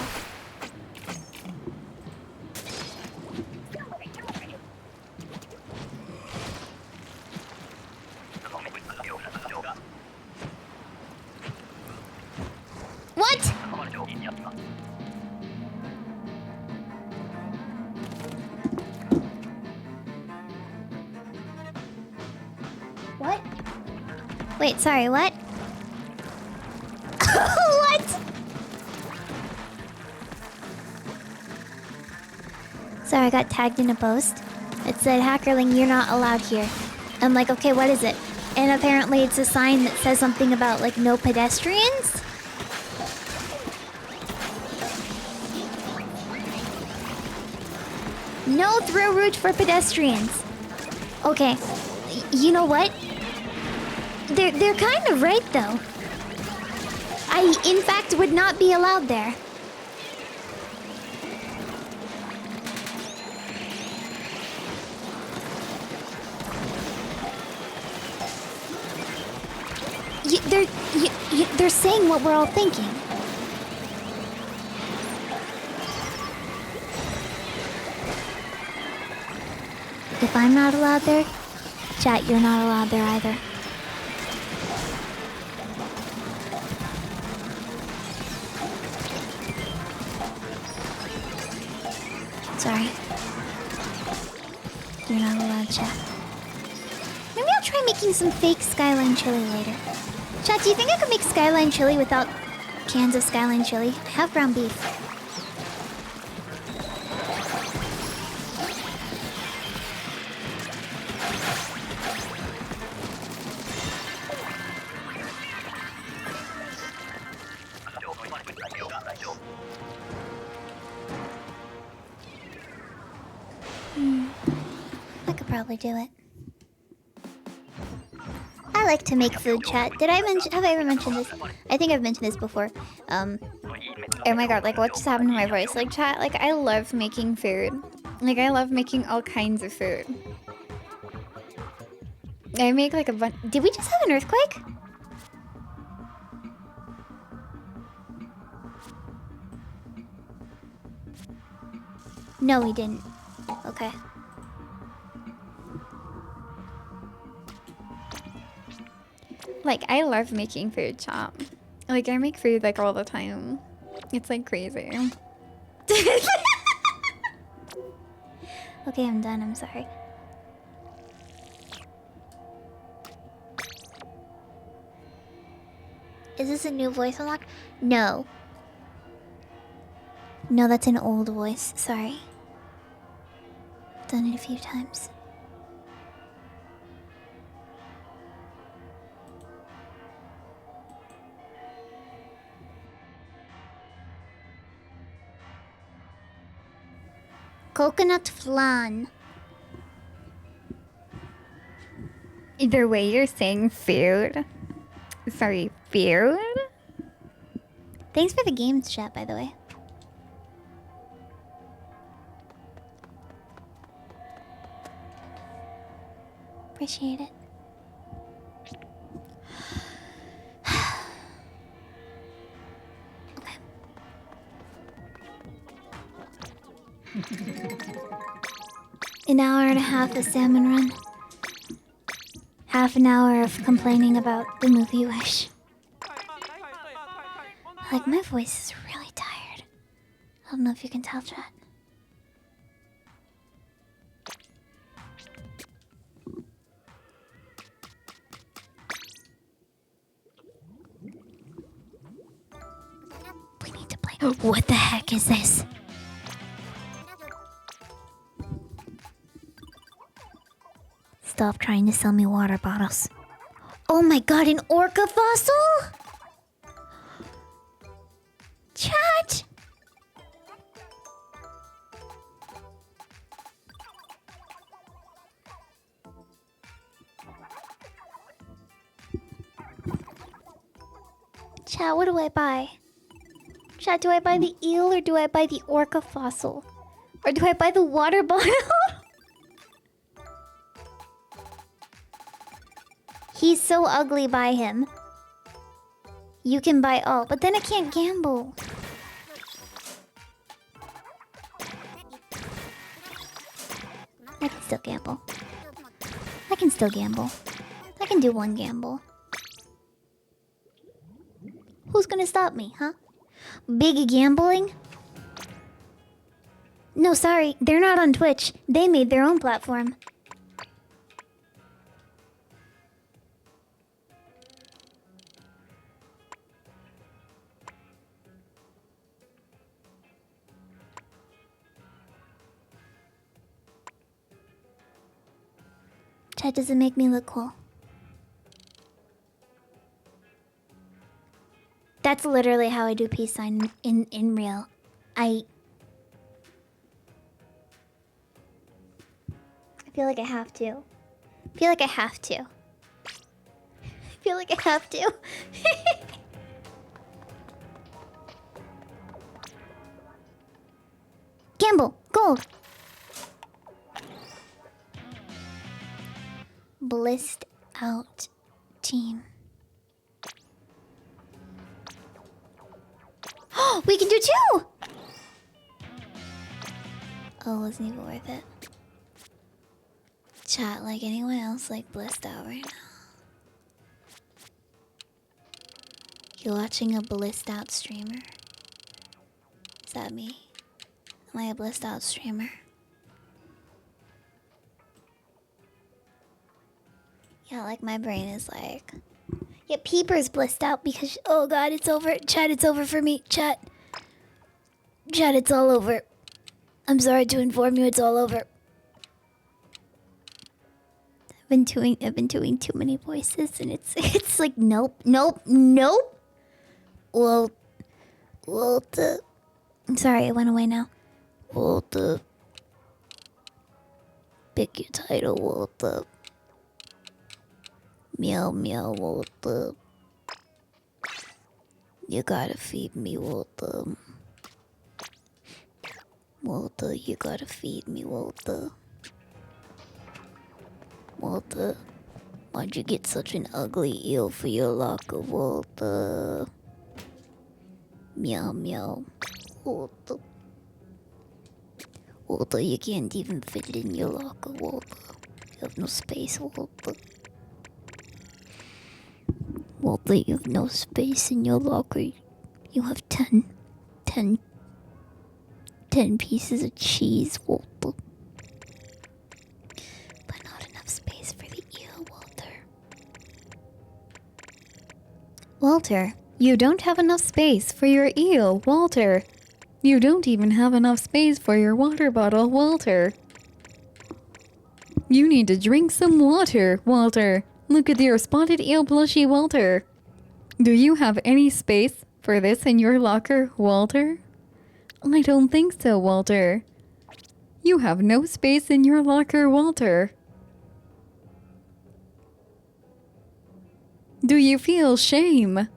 What? What? Wait, sorry, what? What? Sorry, I got tagged in a post. It said, Hackerling, you're not allowed here. I'm like, okay, what is it? And apparently it's a sign that says something about, like, no pedestrians? No through route for pedestrians. Okay, you know what? They're kind of right, though. I, in fact, would not be allowed there. They're saying what we're all thinking. If I'm not allowed there, chat, you're not allowed there either. Sorry. You're not allowed, chat. Maybe I'll try making some fake Skyline chili later. Chat, do you think I could make Skyline chili without cans of Skyline chili? I have ground beef. I could probably do it. I like to make food, chat. Have I ever mentioned this? I think I've mentioned this before. Oh my god, like what just happened to my voice? Like chat, like I love making food. Like I love making all kinds of food. I make like a bunch. Did we just have an earthquake? No, we didn't. Okay. Like, I love making food, chat. Like, I make food, like, all the time. It's, like, crazy. Okay, I'm done. I'm sorry. Is this a new voice unlock? No. No, that's an old voice. Sorry. Done it a few times. Coconut flan. Either way, you're saying food. Sorry, food? Thanks for the games chat, by the way. Appreciate it. Okay. An hour and a half of salmon run. Half an hour of complaining about the movie Wish. Like, my voice is really tired. I don't know if you can tell, chat. We need to play. What the heck is this? Stop trying to sell me water bottles. Oh my god, an orca fossil? Chat! Chat, what do I buy? Chat, do I buy the eel or do I buy the orca fossil? Or do I buy the water bottle? He's so ugly, buy him. You can buy all, but then I can't gamble. I can still gamble. I can still gamble. I can do one gamble. Who's gonna stop me, huh? Big gambling? No, sorry, they're not on Twitch. They made their own platform. Chat doesn't make me look cool. That's literally how I do peace sign in real. I feel like I have to. I feel like I have to. I feel like I have to. Gamble, gold. Blissed out team. Oh, we can do two! Oh, wasn't even worth it. Chat, like anyone else, like blissed out right now? You watching a blissed out streamer? Is that me? Am I a blissed out streamer? Yeah, like my brain is like... Yeah, PEEPER's blissed out because... Oh god, it's over. Chat, it's over for me. Chat. Chat, it's all over. I'm sorry to inform you, it's all over. I've been doing too many voices and it's like nope. Well, I'm sorry, it went away now. Pick your title, Walter. Meow meow, Walter. You gotta feed me, Walter. Walter, you gotta feed me, Walter. Walter, why'd you get such an ugly eel for your locker, Walter? Meow meow, Walter. Walter, you can't even fit it in your locker, Walter. You have no space, Walter. Walter, you have no space in your locker. You have 10 pieces of cheese, Walter. But not enough space for the eel, Walter. Walter, you don't have enough space for your eel, Walter. You don't even have enough space for your water bottle, Walter. You need to drink some water, Walter. Look at your spotted eel plushie, Walter. Do you have any space for this in your locker, Walter? I don't think so, Walter. You have no space in your locker, Walter. Do you feel shame?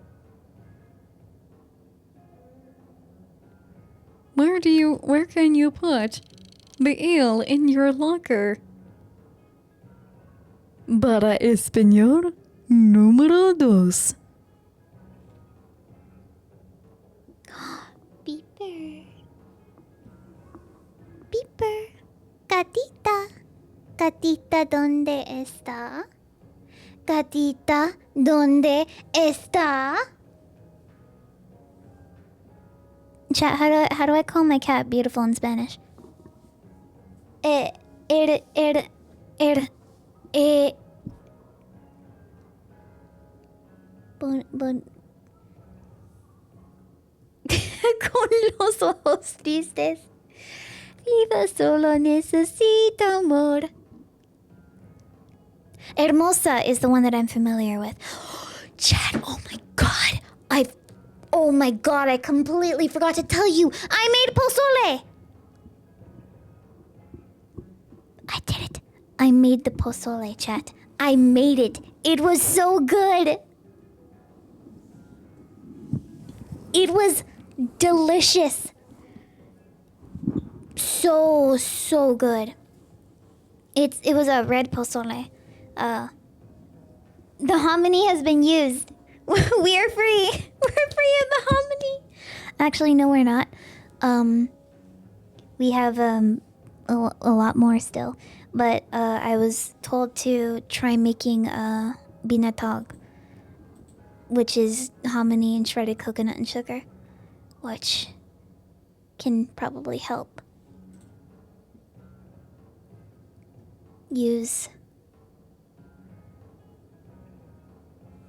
Where can you put the eel in your locker? Para español número 2. Beeper. Beeper. Gatita. Gatita, ¿dónde está? Gatita, ¿dónde está? Chat, how do I call my cat beautiful in Spanish? Eh. Con los ojos tristes. Viva solo necesita amor. Hermosa is the one that I'm familiar with. Chad, oh my god. Oh my god, I completely forgot to tell you. I made pozole. I did it. I made the pozole, chat. I made it. It was so good. It was delicious. So good. It was a red pozole. The hominy has been used. We are free. We're free of the hominy. Actually, no, we're not. We have a lot more still. But I was told to try making binatog, which is hominy and shredded coconut and sugar, which can probably help use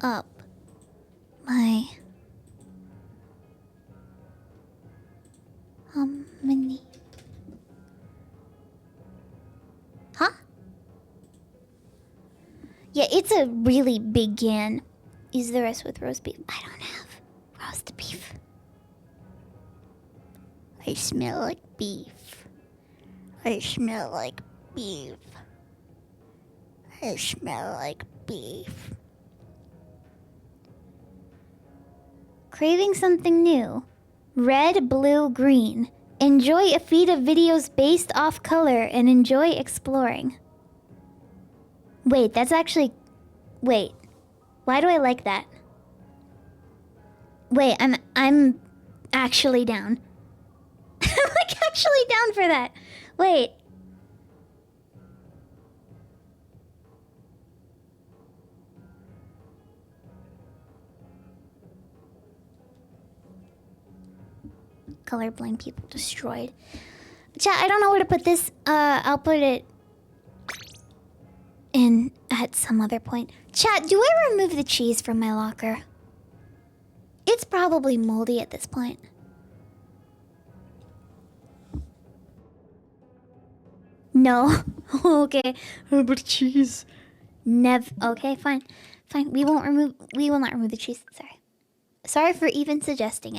up my hominy. Huh? Yeah, it's a really big can. Use the rest with roast beef. I don't have roast beef. I smell like beef. I smell like beef. I smell like beef. Craving something new. Red, blue, green. Enjoy a feed of videos based off color and enjoy exploring. Wait, that's actually... Wait. Why do I like that? Wait, I'm actually down. I'm like actually down for that. Wait. Colorblind people destroyed. Chat, I don't know where to put this. I'll put it in at some other point. Chat, do I remove the cheese from my locker? It's probably moldy at this point. No. Okay. But cheese. Okay, fine. Fine. We will not remove the cheese. Sorry. Sorry for even suggesting it.